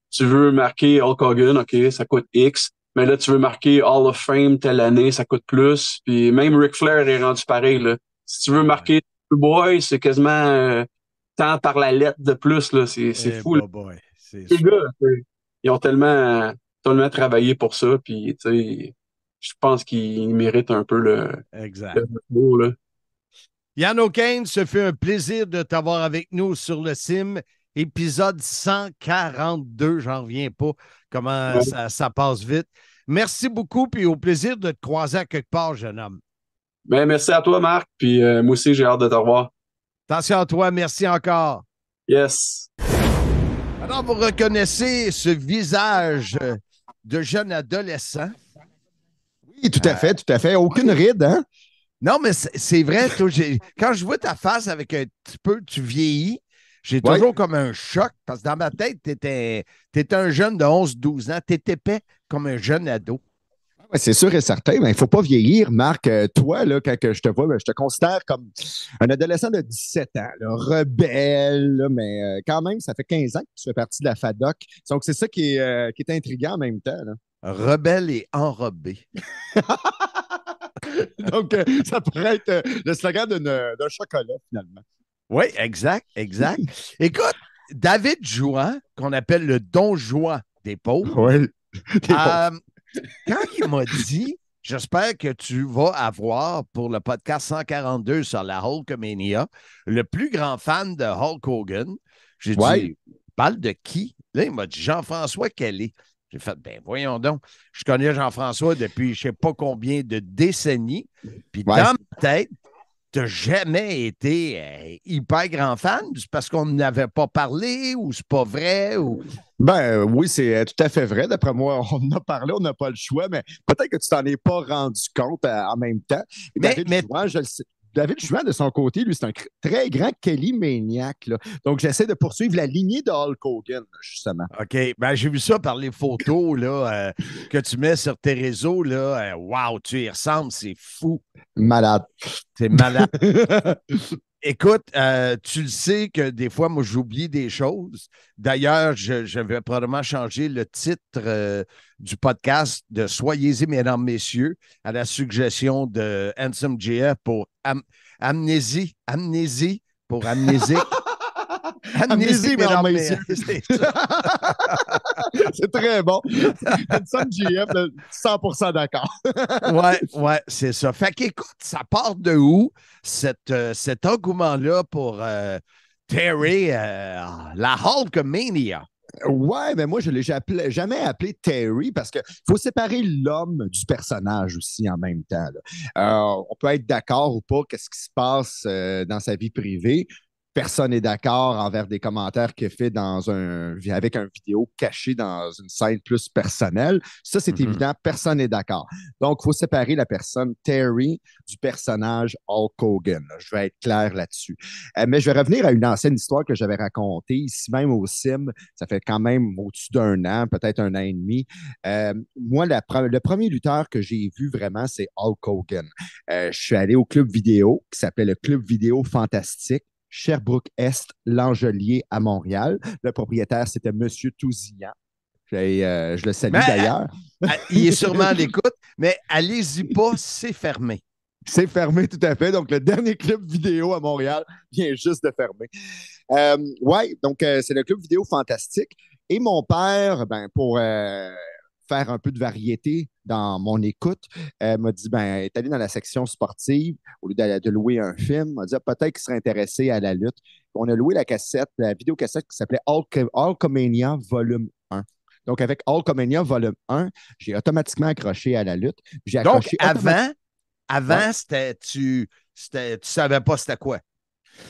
tu veux marquer Hulk Hogan, OK, ça coûte X, mais là, tu veux marquer Hall of Fame telle année, ça coûte plus, puis même Ric Flair est rendu pareil, là. Si tu veux marquer True Boy, c'est quasiment tant par la lettre de plus, là, c'est fou. Les gars, ils ont tellement travaillé pour ça, puis, tu sais, je pense qu'ils méritent un peu le mot, là. Yann O'Kane, ce fut un plaisir de t'avoir avec nous sur le Sim. Épisode 142, j'en reviens pas comment ça passe vite. Merci beaucoup, puis au plaisir de te croiser à quelque part, jeune homme. Ben, merci à toi, Marc, puis moi aussi, j'ai hâte de te revoir. Attention à toi, merci encore. Yes. Alors, vous reconnaissez ce visage de jeune adolescent? Oui, tout à fait. Aucune ride, hein? Non, mais c'est vrai, toi, quand je vois ta face avec un petit peu, tu vieillis, j'ai toujours comme un choc, parce que dans ma tête, t'étais un jeune de 11-12 ans, t'étais épais comme un jeune ado. Ouais, c'est sûr et certain, mais il ne faut pas vieillir, Marc. Toi, là, quand je te vois, je te considère comme un adolescent de 17 ans, là, rebelle, là, mais quand même, ça fait 15 ans que tu fais partie de la FADOC. Donc, c'est ça qui est intriguant en même temps. Là. Rebelle et enrobé. Donc, ça pourrait être le slogan d'un chocolat, finalement. Oui, exact. Écoute, David Jouan, qu'on appelle le Don Juan des pauvres, quand il m'a dit « J'espère que tu vas avoir pour le podcast 142 sur la Hulkamania le plus grand fan de Hulk Hogan. » J'ai dit « Parle de qui? » Là, il m'a dit « Jean-François Kelly. » J'ai fait « Ben voyons donc, je connais Jean-François depuis je ne sais pas combien de décennies. Puis dans ma tête, tu n'as jamais été hyper grand fan? C'est parce qu'on n'avait pas parlé ou c'est pas vrai? Ou... Ben oui, c'est tout à fait vrai. D'après moi, on en a parlé, on n'a pas le choix, mais peut-être que tu t'en es pas rendu compte en même temps. David Jouan, je le sais. David Jouan, de son côté, lui, c'est un très grand Kelly maniac. Là. Donc, j'essaie de poursuivre la lignée de Hulk Hogan, justement. OK. Ben, j'ai vu ça par les photos là, que tu mets sur tes réseaux. Wow, tu y ressembles, c'est fou. Malade. C'est malade. Écoute, tu le sais que des fois, moi, j'oublie des choses. D'ailleurs, je vais probablement changer le titre du podcast de Soyez-y, mesdames, messieurs, à la suggestion de Handsome JF pour Amnésie pour amnésique. Amnésie, mesdames, messieurs. C'est très bon. Handsome JF, 100% d'accord. Ouais, c'est ça. Fait qu'écoute, ça part de où cet engouement-là pour Terry, la Hulkamania? Ouais, mais moi, je ne l'ai jamais appelé Terry parce qu'il faut séparer l'homme du personnage aussi en même temps. On peut être d'accord ou pas, qu'est-ce qui se passe dans sa vie privée. Personne n'est d'accord envers des commentaires qu'il fait avec un vidéo caché dans une scène plus personnelle. Ça, c'est évident, personne n'est d'accord. Donc, il faut séparer la personne Terry du personnage Hulk Hogan. Je vais être clair là-dessus. Mais je vais revenir à une ancienne histoire que j'avais racontée ici même au Sim. Ça fait quand même au-dessus d'un an, peut-être un an et demi. Moi, le premier lutteur que j'ai vu vraiment, c'est Hulk Hogan. Je suis allé au club vidéo qui s'appelait le Club Vidéo Fantastique. Sherbrooke-Est, L'Angelier à Montréal. Le propriétaire, c'était M. Tousillan. Je le salue d'ailleurs. Il est sûrement à l'écoute, mais allez-y pas, c'est fermé. C'est fermé, tout à fait. Donc, le dernier club vidéo à Montréal vient juste de fermer. Donc, c'est le club vidéo fantastique. Et mon père, pour faire un peu de variété dans mon écoute, m'a dit, est allé dans la section sportive, au lieu de louer un film, m'a dit, peut-être qu'il serait intéressé à la lutte. On a loué la vidéocassette qui s'appelait Hulkamania Volume 1. Donc, avec Hulkamania Volume 1, j'ai automatiquement accroché à la lutte. Donc, avant, tu savais pas c'était quoi?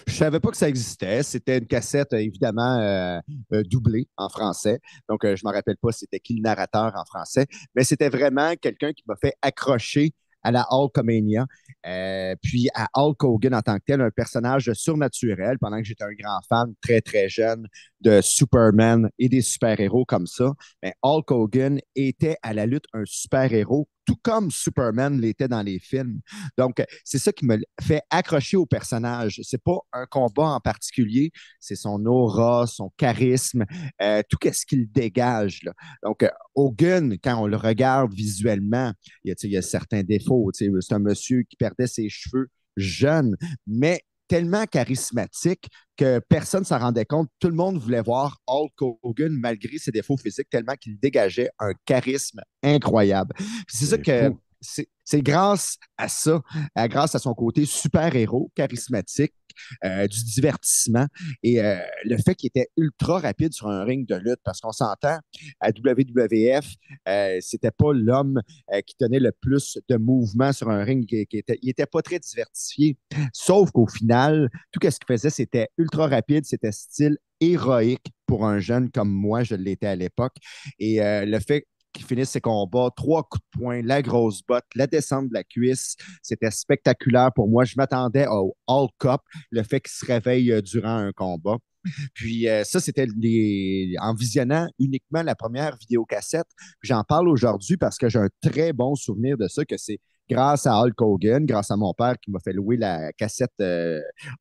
Je savais pas que ça existait. C'était une cassette, évidemment, doublée en français. Donc, je ne me rappelle pas c'était qui le narrateur en français, mais c'était vraiment quelqu'un qui m'a fait accrocher à la Hulkamania, puis à Hulk Hogan en tant que tel, un personnage surnaturel, pendant que j'étais un grand fan très, très jeune de Superman et des super-héros comme ça. Mais Hulk Hogan était à la lutte un super-héros, tout comme Superman l'était dans les films. Donc, c'est ça qui me fait accrocher au personnage. C'est pas un combat en particulier, c'est son aura, son charisme, tout ce qu'il dégage, là. Donc, Hogan, quand on le regarde visuellement, il y a certains défauts. C'est un monsieur qui perdait ses cheveux jeune, mais tellement charismatique que personne ne s'en rendait compte. Tout le monde voulait voir Hulk Hogan malgré ses défauts physiques, tellement qu'il dégageait un charisme incroyable. C'est ça que c'est grâce à ça, grâce à son côté super-héros, charismatique, du divertissement et le fait qu'il était ultra rapide sur un ring de lutte, parce qu'on s'entend, à WWF, c'était pas l'homme qui tenait le plus de mouvement sur un ring, il était pas très diversifié, sauf qu'au final, tout ce qu'il faisait, c'était ultra rapide, c'était style héroïque pour un jeune comme moi, je l'étais à l'époque. Et le fait qui finissent ses combats, 3 coups de poing, la grosse botte, la descente de la cuisse. C'était spectaculaire pour moi. Je m'attendais au Hulk Cup, le fait qu'il se réveille durant un combat. Puis ça, c'était en visionnant uniquement la première vidéocassette. J'en parle aujourd'hui parce que j'ai un très bon souvenir de ça, que c'est grâce à Hulk Hogan, grâce à mon père qui m'a fait louer la cassette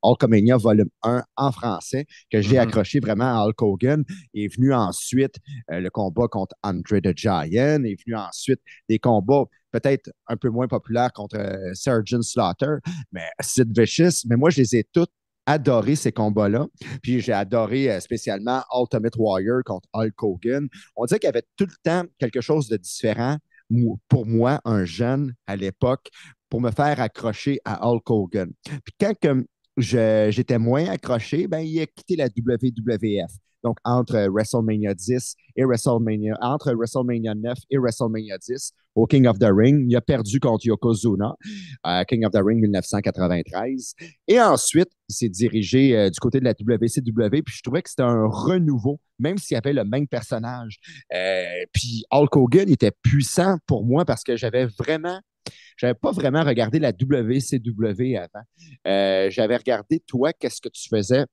Hulkamania Volume 1 en français, que j'ai accroché vraiment à Hulk Hogan. Est venu ensuite le combat contre Andre the Giant, est venu ensuite des combats peut-être un peu moins populaires contre Sergeant Slaughter, mais Sid Vicious. Mais moi, je les ai toutes adoré ces combats-là. Puis j'ai adoré spécialement Ultimate Warrior contre Hulk Hogan. On dirait qu'il y avait tout le temps quelque chose de différent pour moi, un jeune à l'époque, pour me faire accrocher à Hulk Hogan. Puis quand j'étais moins accroché, ben, il a quitté la WWF. Donc, entre WrestleMania 10 et entre WrestleMania 9 et WrestleMania 10, au King of the Ring, il a perdu contre Yokozuna, King of the Ring 1993. Et ensuite, il s'est dirigé du côté de la WCW, puis je trouvais que c'était un renouveau, même s'il y avait le même personnage. Puis Hulk Hogan était puissant pour moi parce que j'avais pas vraiment regardé la WCW avant. J'avais regardé, toi, qu'est-ce que tu faisais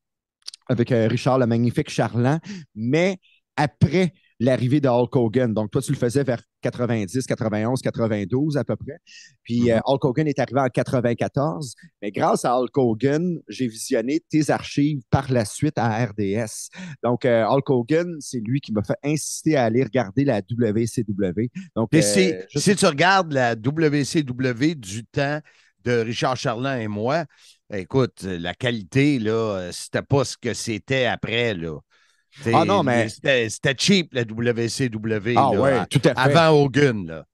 avec Richard le Magnifique Charland, mais après l'arrivée de Hulk Hogan. Donc, toi, tu le faisais vers 90, 91, 92 à peu près. Puis Hulk Hogan est arrivé en 94. Mais grâce à Hulk Hogan, j'ai visionné tes archives par la suite à RDS. Donc, Hulk Hogan, c'est lui qui m'a fait insister à aller regarder la WCW. Donc, si tu regardes la WCW du temps de Richard Charland et moi, écoute, la qualité, là, c'était pas ce que c'était après, là. Ah non, mais... C'était cheap, la WCW. Ah oui, tout à fait. Avant Hogan, là.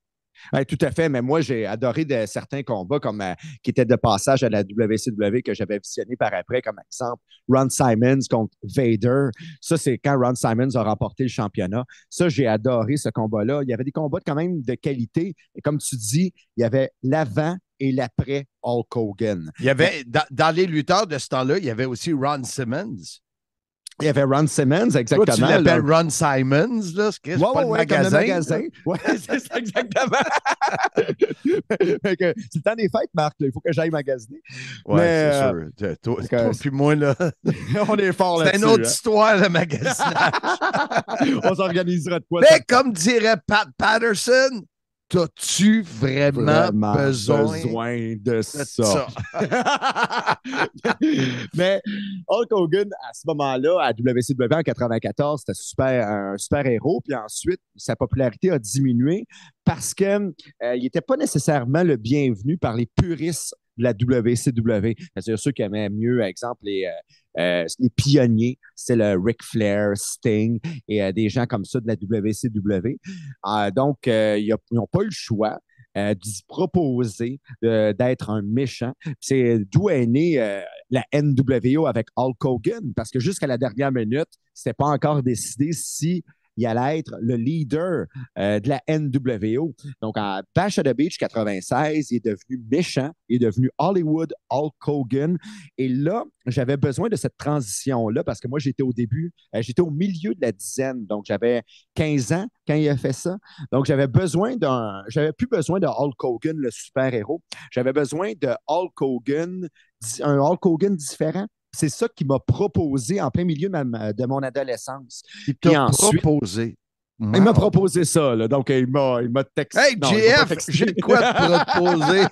Oui, tout à fait, mais moi, j'ai adoré certains combats comme, qui étaient de passage à la WCW que j'avais visionné par après, comme exemple Ron Simmons contre Vader. Ça, c'est quand Ron Simmons a remporté le championnat. Ça, j'ai adoré ce combat-là. Il y avait des combats quand même de qualité. Et comme tu dis, il y avait l'avant et l'après Hulk Hogan. Il y avait, dans les lutteurs de ce temps-là, il y avait aussi Ron Simmons. Il y avait Ron Simmons, exactement. Toi, tu l'appelles Ron Simons, là? C'est pas le magasin. Oui, c'est ça, exactement. C'est le temps des fêtes, Marc. Il faut que j'aille magasiner. Oui, c'est sûr. Toi puis moi, là, on est fort là-dessus. C'est une autre histoire, le magasinage. On s'organisera de quoi. Mais comme dirait Pat Patterson, t'as-tu vraiment besoin de ça? Mais Hulk Hogan, à ce moment-là, à WCW en 94, c'était un super héros. Puis ensuite, sa popularité a diminué parce qu'il n'était pas nécessairement le bienvenu par les puristes de la WCW. C'est-à-dire ceux qui aimaient mieux, par exemple, les pionniers, c'est le Ric Flair, Sting et des gens comme ça de la WCW. Donc, ils n'ont pas eu le choix d'y proposer d'être un méchant. C'est d'où est née la NWO avec Hulk Hogan, parce que jusqu'à la dernière minute, c'était pas encore décidé si il allait être le leader de la NWO. Donc, à Bash at the Beach 96, il est devenu méchant, il est devenu Hollywood Hulk Hogan. Et là, j'avais besoin de cette transition-là parce que moi, j'étais au début, j'étais au milieu de la dizaine. Donc, j'avais 15 ans quand il a fait ça. Donc, j'avais plus besoin de Hulk Hogan, le super-héros. J'avais besoin de Hulk Hogan, un Hulk Hogan différent. C'est ça qu'il m'a proposé en plein milieu de mon adolescence. Il t'a proposé. Wow. Il m'a proposé ça, là. Donc, il m'a texté. Hey, JF, j'ai de quoi te proposer.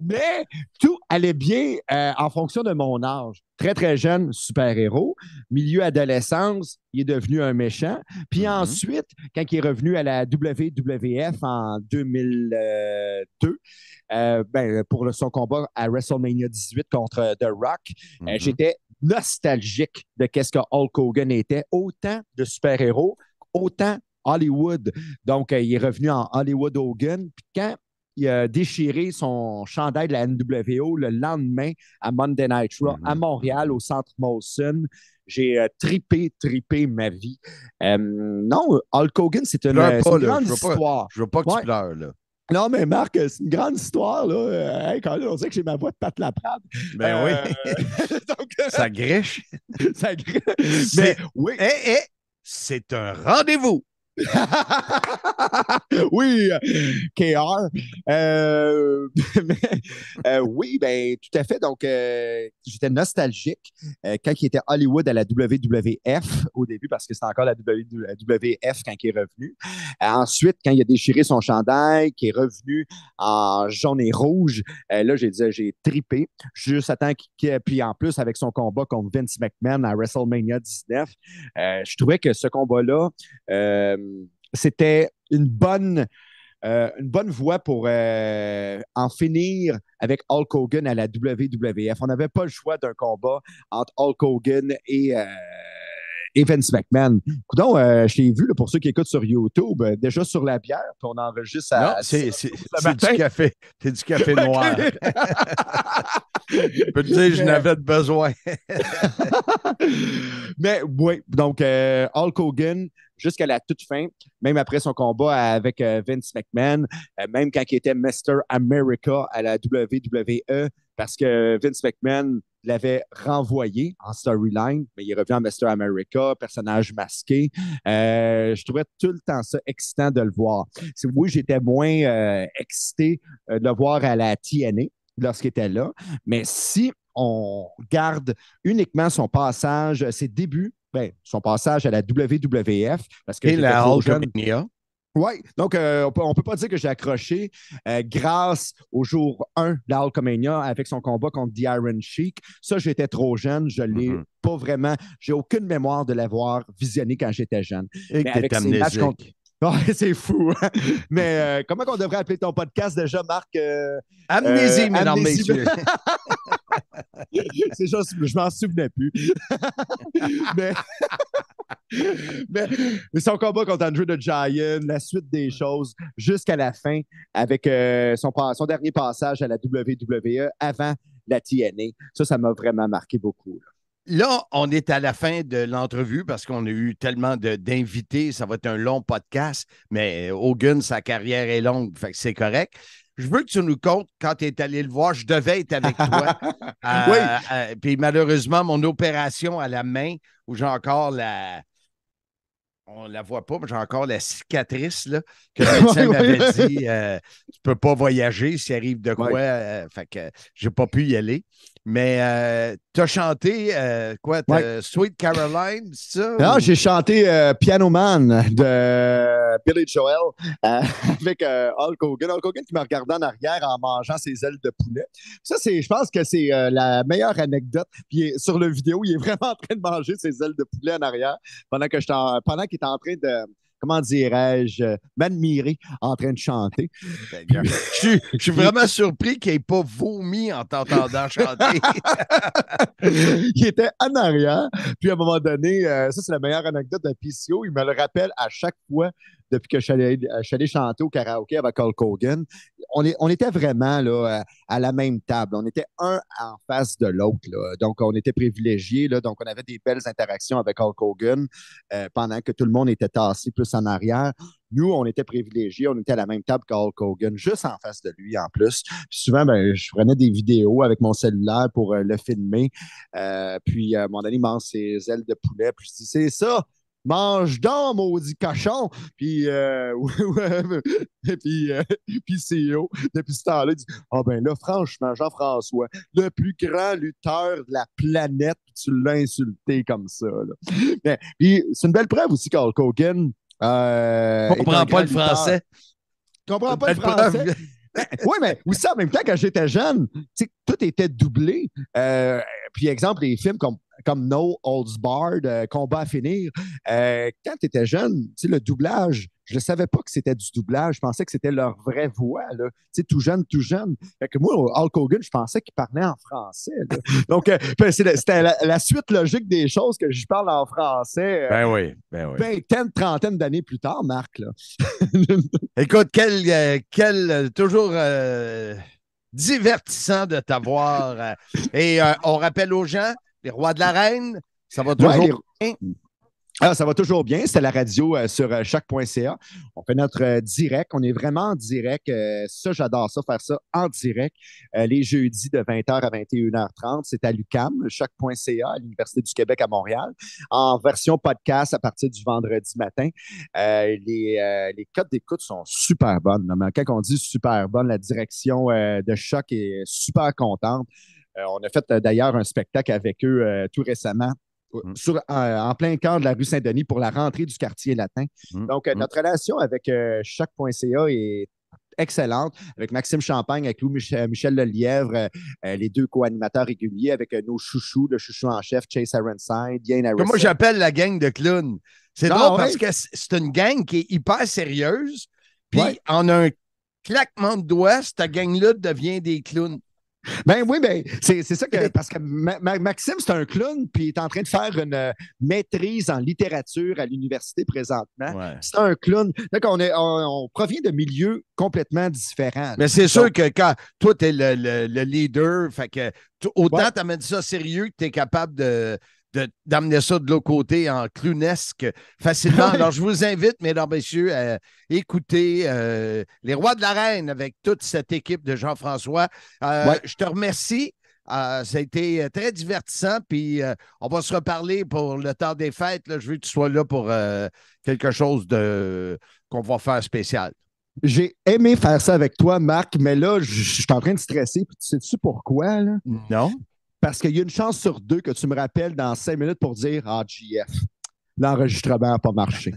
Mais tout allait bien en fonction de mon âge. Très, très jeune, super-héros. Milieu adolescence, il est devenu un méchant. Puis ensuite, quand il est revenu à la WWF en 2002, pour son combat à WrestleMania 18 contre The Rock, j'étais nostalgique de qu'est-ce que Hulk Hogan était, autant de super-héros, autant Hollywood. Donc, il est revenu en Hollywood Hogan. Puis quand il a déchiré son chandail de la NWO le lendemain à Monday Night Raw à Montréal, au Centre Molson, j'ai tripé ma vie. Non, Hulk Hogan, c'est une grande histoire. Je veux pas que tu pleures, là. Non, mais Marc, c'est une grande histoire, là. Hey, quand on sait que j'ai ma voix de Pat Laprade. Ben oui. Donc, ça griche. Ça griche. Mais oui. C'est un rendez-vous. Oui, KR. Oui, ben tout à fait. Donc, j'étais nostalgique quand il était Hollywood à la WWF au début, parce que c'était encore la WWF quand il est revenu. Ensuite, quand il a déchiré son chandail, qui est revenu en jaune et rouge, là, j'ai tripé. Juste à temps puis en plus, avec son combat contre Vince McMahon à WrestleMania 19, je trouvais que ce combat-là, c'était une bonne voie pour en finir avec Hulk Hogan à la WWF. On n'avait pas le choix d'un combat entre Hulk Hogan et Vince McMahon. Coudonc, je t'ai vu, là, pour ceux qui écoutent sur YouTube, déjà sur la bière, puis on enregistre à... Non, c'est du café. C'est du café noir. Je peux te dire, je n'avais besoin. Mais oui, donc Hulk Hogan, jusqu'à la toute fin, même après son combat avec Vince McMahon, même quand il était Mr. America à la WWE, parce que Vince McMahon l'avait renvoyé en storyline, mais il est revenu en Mr. America, personnage masqué. Je trouvais tout le temps ça excitant de le voir. Oui, j'étais moins excité de le voir à la TNA lorsqu'il était là, mais si on garde uniquement son passage, ses débuts, son passage à la WWF, parce que la Hulkamania. Oui, donc on ne peut pas dire que j'ai accroché grâce au jour 1 de la Hulkamania avec son combat contre The Iron Sheik. Ça, j'étais trop jeune, je ne l'ai pas vraiment, j'ai aucune mémoire de l'avoir visionné quand j'étais jeune. Et que t'es amnésique. Oh, c'est fou. Hein? Mais comment on devrait appeler ton podcast déjà, Marc? Amnésie, mesdames, messieurs. C'est juste, je m'en souvenais plus. mais son combat contre Andrew the Giant, la suite des choses, jusqu'à la fin, avec son dernier passage à la WWE avant la TNA. Ça m'a vraiment marqué beaucoup. Là, on est à la fin de l'entrevue parce qu'on a eu tellement d'invités. Ça va être un long podcast, mais Hogan, sa carrière est longue, fait que c'est correct. Je veux que tu nous comptes quand tu es allé le voir. Je devais être avec toi. Oui. Puis malheureusement, mon opération à la main, où j'ai encore on ne la voit pas, mais j'ai encore la cicatrice là, que le médecin m'avait dit tu ne peux pas voyager s'il arrive de quoi. Fait que je n'ai pas pu y aller. Mais tu as chanté Sweet Caroline, c'est ça? Non, j'ai chanté Piano Man de Billy Joel avec Hulk Hogan. Hulk Hogan qui me regardait en arrière en mangeant ses ailes de poulet. Ça, je pense que c'est la meilleure anecdote. Puis sur le vidéo, il est vraiment en train de manger ses ailes de poulet en arrière pendant qu'il est en train de, comment dirais-je, m'admirer en train de chanter. Je suis vraiment surpris qu'il n'ait pas vomi en t'entendant chanter. Il était en arrière. Puis à un moment donné, ça c'est la meilleure anecdote de PCO, il me le rappelle à chaque fois depuis que je suis allé chanter au karaoké avec Hulk Hogan. On était vraiment là, à la même table. On était un en face de l'autre, là. Donc, on était privilégiés. Là. Donc, on avait des belles interactions avec Hulk Hogan pendant que tout le monde était tassé plus en arrière. Nous, on était privilégiés, on était à la même table qu'Hulk Hogan, juste en face de lui en plus. Puis souvent, ben, je prenais des vidéos avec mon cellulaire pour le filmer. Puis, à un moment donné, il mange ses ailes de poulet. Puis, je dis, c'est ça! Mange donc, maudit cochon! Puis, puis CEO, depuis ce temps-là, il dit, ah ben là, franchement, Jean-François, le plus grand lutteur de la planète, tu l'as insulté comme ça. Là. Puis, c'est une belle preuve aussi qu'Hulk Hogan, je comprends pas le français. Je comprends pas le français. Oui, mais aussi en même temps, quand j'étais jeune, tout était doublé. Puis, exemple, les films comme No Holds Barred, Combat à finir, quand tu étais jeune, le doublage, je ne savais pas que c'était du doublage. Je pensais que c'était leur vraie voix, là. Tout jeune, tout jeune. Fait que moi, Hulk Hogan, je pensais qu'il parlait en français. Là. Donc, c'était la suite logique des choses que je parle en français. Ben oui. Vingtaine, trentaine d'années plus tard, Marc. Là. Écoute, quel toujours divertissant de t'avoir. Et on rappelle aux gens, les rois de l'arène, ça va toujours bien. Ah, ça va toujours bien. C'est la radio sur choc.ca. On fait notre direct. On est vraiment en direct. Ça, j'adore ça, faire ça en direct. Les jeudis de 20h à 21h30. C'est à l'UQAM, choc.ca, à l'Université du Québec à Montréal. En version podcast à partir du vendredi matin. Les codes d'écoute sont super bonnes. Mais quand on dit super bonne, la direction de Choc est super contente. On a fait d'ailleurs un spectacle avec eux tout récemment. En plein cœur de la rue Saint-Denis pour la rentrée du quartier latin. Donc, notre relation avec choc.ca est excellente, avec Maxime Champagne, avec Michel Lelièvre, les deux co-animateurs réguliers, avec nos chouchous, le chouchou en chef, Chase Ironside, Ian Harrison. Moi, j'appelle la gang de clowns. C'est drôle parce que c'est une gang qui est hyper sérieuse, puis en un claquement de doigts, cette gang-là devient des clowns. Ben oui, ben, c'est ça que. Parce que Maxime, c'est un clown, puis il est en train de faire une maîtrise en littérature à l'université présentement. Ouais. C'est un clown. Donc, on provient de milieux complètement différents. Mais c'est sûr que quand toi, tu es le leader, fait que autant tu amènes ça sérieux que tu es capable d'amener ça de l'autre côté en clownesque facilement. Alors, je vous invite, mesdames, messieurs, à écouter Les Rois de l'Arène avec toute cette équipe de Jean-François. Je te remercie. Ça a été très divertissant. Puis, on va se reparler pour le temps des fêtes. Là, je veux que tu sois là pour quelque chose qu'on va faire spécial. J'ai aimé faire ça avec toi, Marc, mais là, je suis en train de stresser. Puis, tu sais-tu pourquoi? Là? Non. Parce qu'il y a une chance sur deux que tu me rappelles dans 5 minutes pour dire « Ah, JF, l'enregistrement n'a pas marché. »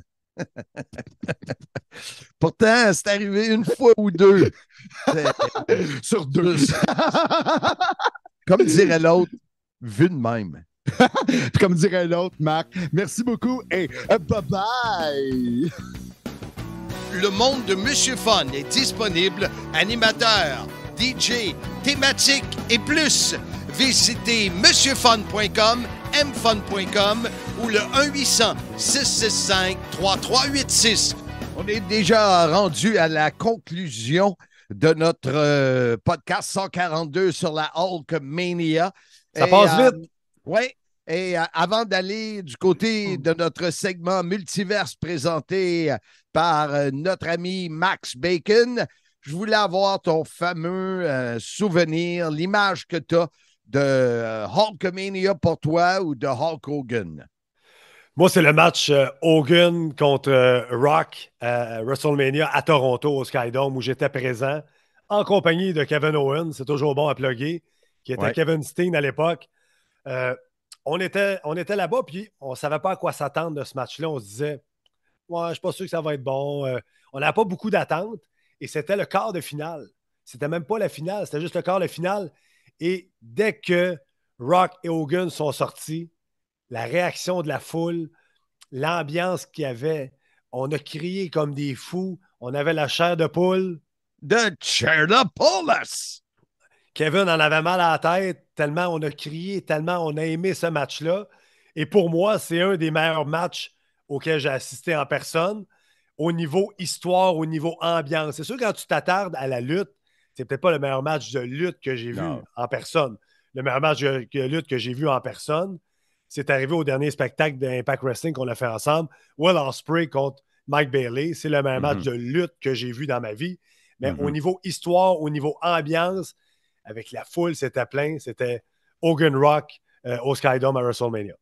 Pourtant, c'est arrivé une fois ou deux. Sur deux. Comme dirait l'autre, vu de même. Comme dirait l'autre, Marc. Merci beaucoup et bye-bye. Le monde de Monsieur Fun est disponible. Animateur, DJ, thématique et plus. Visitez monsieurfun.com, mfun.com ou le 1-800-665-3386. On est déjà rendu à la conclusion de notre podcast 142 sur la Hulkmania. Ça passe vite. Oui. Et avant d'aller du côté de notre segment multiverse présenté par notre ami Max Bacon, je voulais avoir ton fameux souvenir, l'image que tu as de Hulkmania pour toi ou de Hulk Hogan? Moi, c'est le match Hogan contre Rock à WrestleMania à Toronto, au Skydome, où j'étais présent en compagnie de Kevin Owens. C'est toujours bon à plugger, qui était Kevin Steen à l'époque. On était là-bas, puis on ne savait pas à quoi s'attendre de ce match-là. On se disait, ouais, je ne suis pas sûr que ça va être bon. On n'avait pas beaucoup d'attentes. Et c'était le quart de finale. C'était même pas la finale, c'était juste le quart de finale. Et dès que Rock et Hogan sont sortis, la réaction de la foule, l'ambiance qu'il y avait, on a crié comme des fous. On avait la chair de poule. The chair de poule! Kevin en avait mal à la tête, tellement on a crié, tellement on a aimé ce match-là. Et pour moi, c'est un des meilleurs matchs auxquels j'ai assisté en personne. au niveau histoire, au niveau ambiance. C'est sûr, quand tu t'attardes à la lutte, c'est peut-être pas le meilleur match de lutte que j'ai vu en personne. Le meilleur match de lutte que j'ai vu en personne, c'est arrivé au dernier spectacle d'Impact Wrestling qu'on a fait ensemble. Will Ospreay contre Mike Bailey. C'est le meilleur match de lutte que j'ai vu dans ma vie. Mais au niveau histoire, au niveau ambiance, avec la foule, c'était plein. C'était Hogan Rock au Skydome à WrestleMania.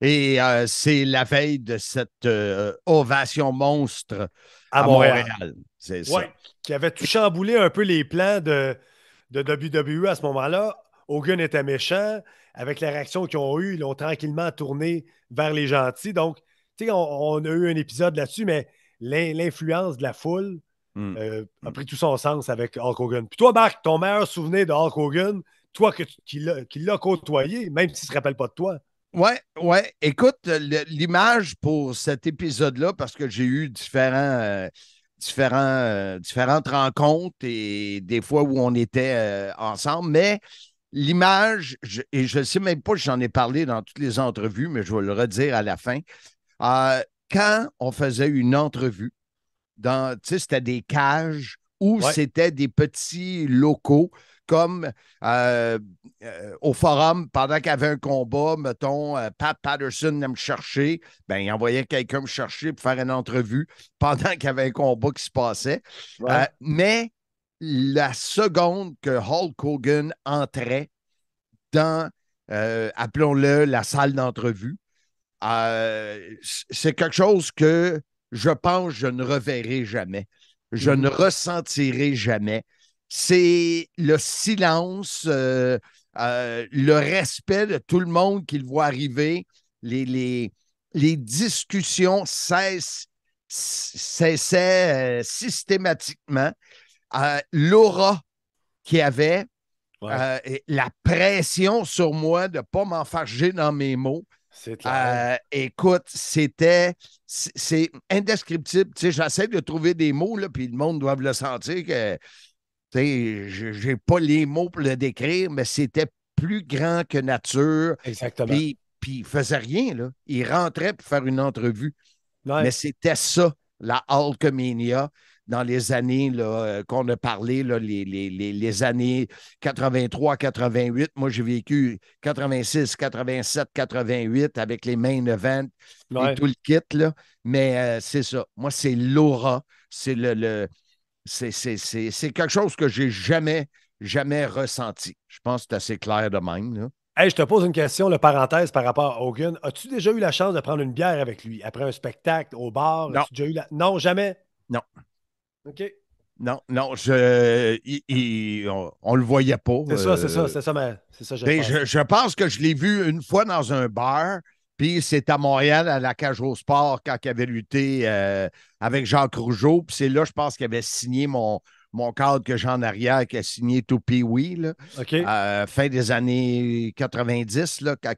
Et c'est la veille de cette ovation monstre à Montréal. C'est ça. Qui avait tout chamboulé un peu les plans de WWE à ce moment-là. Hogan était méchant. Avec la réaction qu'ils ont eue, ils l'ont tranquillement tourné vers les gentils. Donc, tu sais, on a eu un épisode là-dessus, mais l'influence de la foule a pris tout son sens avec Hulk Hogan. Puis toi, Marc, ton meilleur souvenir de Hulk Hogan, toi qui l'as côtoyé, même s'il ne se rappelle pas de toi. Ouais. Écoute, l'image pour cet épisode-là, parce que j'ai eu différentes rencontres et des fois où on était ensemble, mais l'image, et je ne sais même pas si j'en ai parlé dans toutes les entrevues, mais je vais le redire à la fin. Quand on faisait une entrevue, c'était des cages ou c'était des petits locaux comme au forum, pendant qu'il y avait un combat, mettons, Pat Patterson venait me chercher, ben, il envoyait quelqu'un me chercher pour faire une entrevue pendant qu'il y avait un combat qui se passait. Mais la seconde que Hulk Hogan entrait dans, appelons-le, la salle d'entrevue, c'est quelque chose que je pense que je ne reverrai jamais. Je ne ressentirai jamais. C'est le silence, le respect de tout le monde qui le voit arriver. Les discussions cessaient systématiquement. L'aura qu'il y avait, la pression sur moi de ne pas m'enfarger dans mes mots. C'est clair. Écoute, c'est indescriptible. Tu sais, j'essaie de trouver des mots, là, puis le monde doit le sentir que je n'ai pas les mots pour le décrire, mais c'était plus grand que nature. Exactement. Puis il ne faisait rien, là. Il rentrait pour faire une entrevue. Mais c'était ça, la Hulkamania, dans les années qu'on a parlé, là, les années 83-88. Moi, j'ai vécu 86, 87, 88 avec les main events et tout le kit. Là. Mais c'est ça. Moi, c'est l'aura. C'est c'est quelque chose que j'ai jamais ressenti. Je pense que c'est assez clair de même. Là. Hey, je te pose une question, le parenthèse par rapport à Hogan. As-tu déjà eu la chance de prendre une bière avec lui après un spectacle au bar? Non. As-tu déjà eu non, jamais? Non. OK. Non, on le voyait pas. C'est ça, je pense que je l'ai vu une fois dans un bar, puis c'est à Montréal, à la Cage au Sport, quand il avait lutté avec Jacques Rougeau. Puis c'est là, je pense qu'il avait signé mon cadre que j'ai en arrière, qui a signé tout Pee-Wee, fin des années 90, là, quand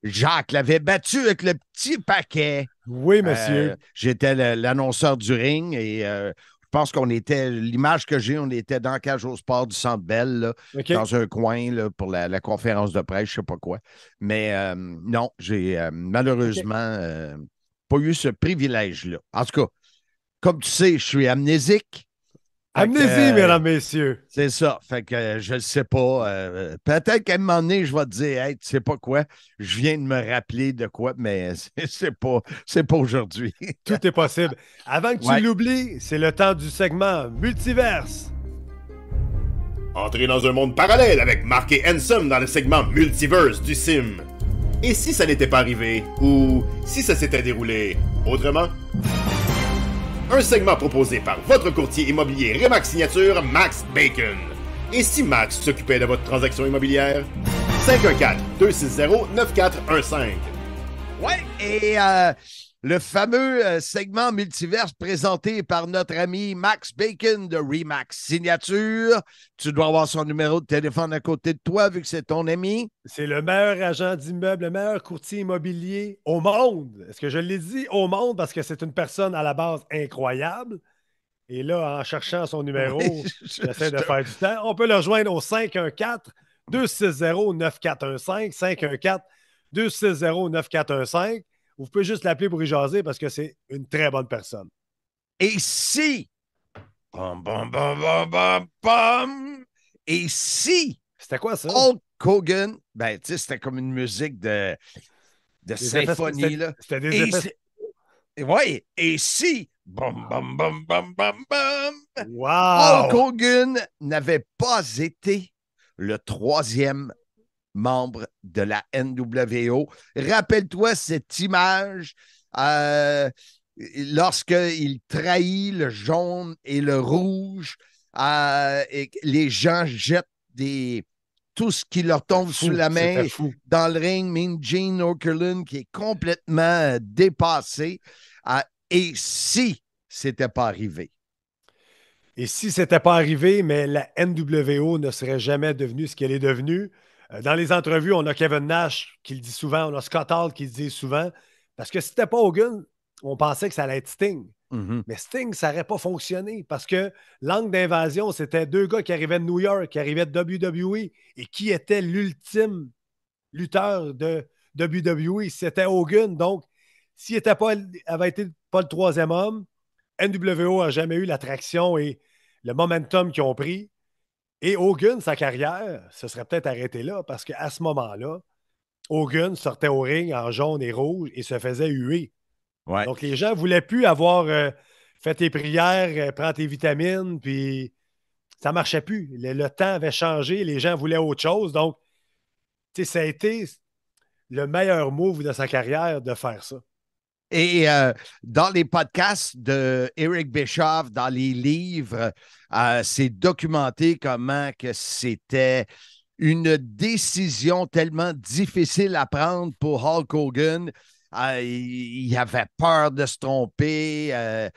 Jacques l'avait battu avec le petit paquet. Oui, monsieur. J'étais l'annonceur du ring et je pense qu'on était, l'image que j'ai, on était dans la Cage au Sport du Centre Bell, là, dans un coin là, pour la conférence de presse, je ne sais pas quoi. Mais non, j'ai malheureusement pas eu ce privilège-là. En tout cas, comme tu sais, je suis amnésique. Amnésie, mesdames, messieurs. C'est ça. Fait que je ne sais pas. Peut-être qu'à un moment donné, je vais te dire, hey, tu sais pas quoi, je viens de me rappeler de quoi, mais c'est pas aujourd'hui. Tout est possible. Avant que tu l'oublies, c'est le temps du segment Multiverse. Entrez dans un monde parallèle avec Mark et Handsome dans le segment Multiverse du Sim. Et si ça n'était pas arrivé? Ou si ça s'était déroulé autrement? Un segment proposé par votre courtier immobilier Remax Signature, Max Bacon. Et si Max s'occupait de votre transaction immobilière? 514-260-9415. Ouais, et le fameux segment multiverse présenté par notre ami Max Bacon de Remax Signature. Tu dois avoir son numéro de téléphone à côté de toi vu que c'est ton ami. C'est le meilleur agent d'immeuble, le meilleur courtier immobilier au monde. Est-ce que je l'ai dit au monde parce que c'est une personne à la base incroyable? Et là, en cherchant son numéro, j'essaie de faire du temps. On peut le rejoindre au 514-260-9415. 514-260-9415. vous pouvez juste l'appeler pour y jaser parce que c'est une très bonne personne. Et si... Bum, bum, bum, bum, bum, bum. Et si... C'était quoi ça? Hulk Hogan, ben, tu sais, c'était comme une musique de symphonie, là. C'était des effets. Oui, et si... Bum, bum, bum, bum, bum, bum. Wow! Hulk Hogan n'avait pas été le 3e membre de la NWO. Rappelle-toi cette image lorsqu'il trahit le jaune et le rouge, et les gens jettent tout ce qui leur tombe sous la main dans le ring. Mean Gene Okerlund qui est complètement dépassé. Et si c'était pas arrivé? Et si c'était pas arrivé, mais la NWO ne serait jamais devenue ce qu'elle est devenue. Dans les entrevues, on a Kevin Nash qui le dit souvent, on a Scott Hall qui le dit souvent, parce que si c'était pas Hogan, on pensait que ça allait être Sting. Mm-hmm. Mais Sting, ça n'aurait pas fonctionné parce que l'angle d'invasion, c'était 2 gars qui arrivaient de New York, qui arrivaient de WWE, et qui était l'ultime lutteur de WWE? C'était Hogan. Donc, s'il avait été pas le 3e homme, NWO n'a jamais eu l'attraction et le momentum qu'ils ont pris. Et Hogan, sa carrière, se serait peut-être arrêté là parce qu'à ce moment-là, Hogan sortait au ring en jaune et rouge et se faisait huer. Ouais. Donc, les gens ne voulaient plus avoir fait tes prières, prends tes vitamines, puis ça ne marchait plus. Le temps avait changé, les gens voulaient autre chose. Donc, tu sais, ça a été le meilleur move de sa carrière de faire ça. Et dans les podcasts de Eric Bischoff, dans les livres, c'est documenté comment que c'était une décision tellement difficile à prendre pour Hulk Hogan. Il avait peur de se tromper.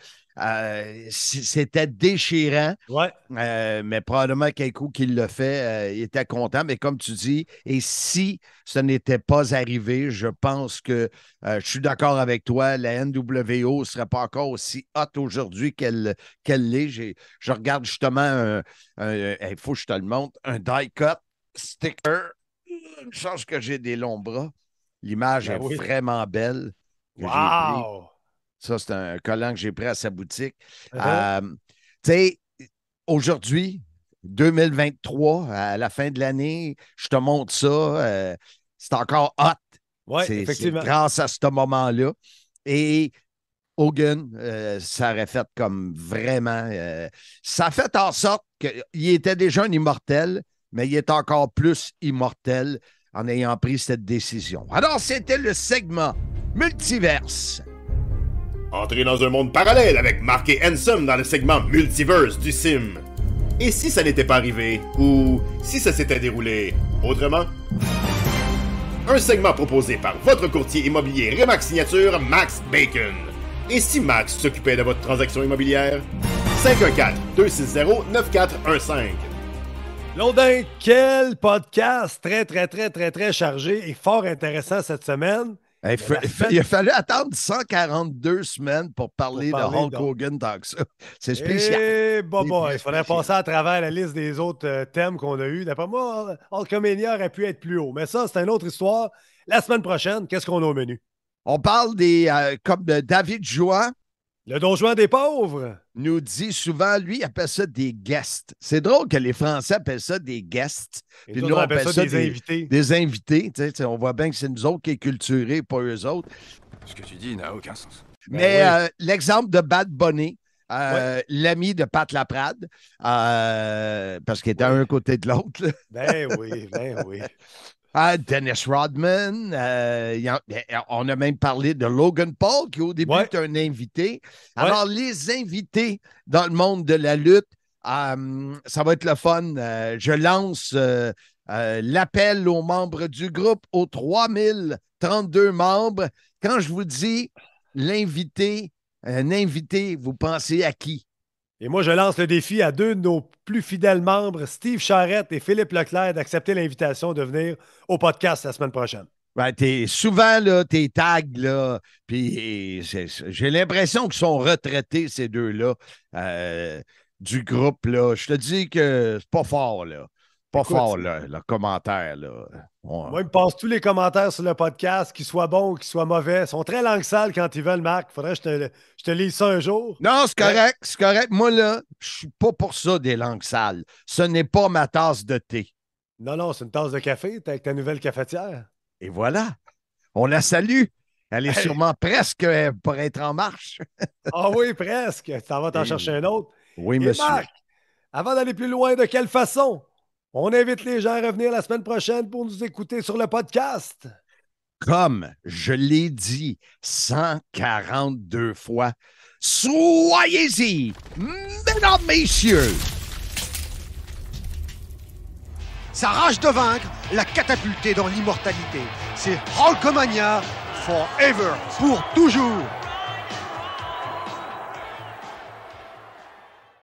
C'était déchirant. Ouais. Mais probablement qu'un coup qu'il l'a fait, il était content. Mais comme tu dis, et si ce n'était pas arrivé, je pense que je suis d'accord avec toi, la NWO ne serait pas encore aussi hot aujourd'hui qu'elle l'est. Je regarde justement il faut que je te le montre, un die-cut sticker. Une chance que j'ai des longs bras. L'image est vraiment belle. Wow! Ça, c'est un collant que j'ai pris à sa boutique. Tu sais, aujourd'hui, 2023, à la fin de l'année, je te montre ça. C'est encore hot. Oui, C'est effectivement. grâce à ce moment-là. Et Hogan, ça aurait fait comme vraiment... ça a fait en sorte qu'il était déjà un immortel, mais il est encore plus immortel en ayant pris cette décision. Alors, c'était le segment Multiverse. Entrez dans un monde parallèle avec Mark et Handsome dans le segment Multiverse du Sim. Et si ça n'était pas arrivé? Ou si ça s'était déroulé autrement? Un segment proposé par votre courtier immobilier Remax Signature, Max Bacon. Et si Max s'occupait de votre transaction immobilière? 514-260-9415. Londin, quel podcast très, très, très, très, très chargé et fort intéressant cette semaine. Il a fallu attendre 142 semaines pour parler de Hulk Hogan tant que ça. C'est spécial. Il faudrait passer à travers la liste des autres thèmes qu'on a eus. D'après moi, Hulkamania aurait pu être plus haut. Mais ça, c'est une autre histoire. La semaine prochaine, qu'est-ce qu'on a au menu? On parle des comme de David Jouan. Le Don Juan des pauvres. Nous dit souvent, lui, il appelle ça des guests. C'est drôle que les Français appellent ça des guests. Et puis nous, on appelle ça des invités. Des invités. On voit bien que c'est nous autres qui est culturés, pas eux autres. Ce que tu dis n'a aucun sens. Mais l'exemple de Bad Bunny, l'ami de Pat Laprade, parce qu'il était à un côté de l'autre. Ben oui. Dennis Rodman, on a même parlé de Logan Paul, qui au début était un invité. Alors, les invités dans le monde de la lutte, ça va être le fun. Je lance l'appel aux membres du groupe, aux 3032 membres. Quand je vous dis un invité, vous pensez à qui? Et moi, je lance le défi à 2 de nos plus fidèles membres, Steve Charrette et Philippe Leclerc, d'accepter l'invitation de venir au podcast la semaine prochaine. Ben, souvent, là, tes tags, là, puis j'ai l'impression qu'ils sont retraités, ces deux-là, du groupe, là. Je te dis que c'est pas fort, là. Pas Écoute, fort, le commentaire. Là. Moi, ils me passent tous les commentaires sur le podcast, qu'ils soient bons ou qu'ils soient mauvais. Ils sont très langue sale quand ils veulent, Marc. Faudrait que je te lise ça un jour. Non, c'est correct, c'est correct. Moi, là, je suis pas pour ça des langues sales. Ce n'est pas ma tasse de thé. Non, c'est une tasse de café. T'es avec ta nouvelle cafetière. Et voilà. On la salue. Elle est sûrement presque pour être en marche. Ah oui, presque. Tu vas t'en chercher un autre. Oui, Et monsieur. Marc, avant d'aller plus loin, de quelle façon? On invite les gens à revenir la semaine prochaine pour nous écouter sur le podcast. Comme je l'ai dit 142 fois, soyez-y, mesdames, messieurs. Sa rage de vaincre l'a catapulté dans l'immortalité. C'est Hulkamania forever, pour toujours.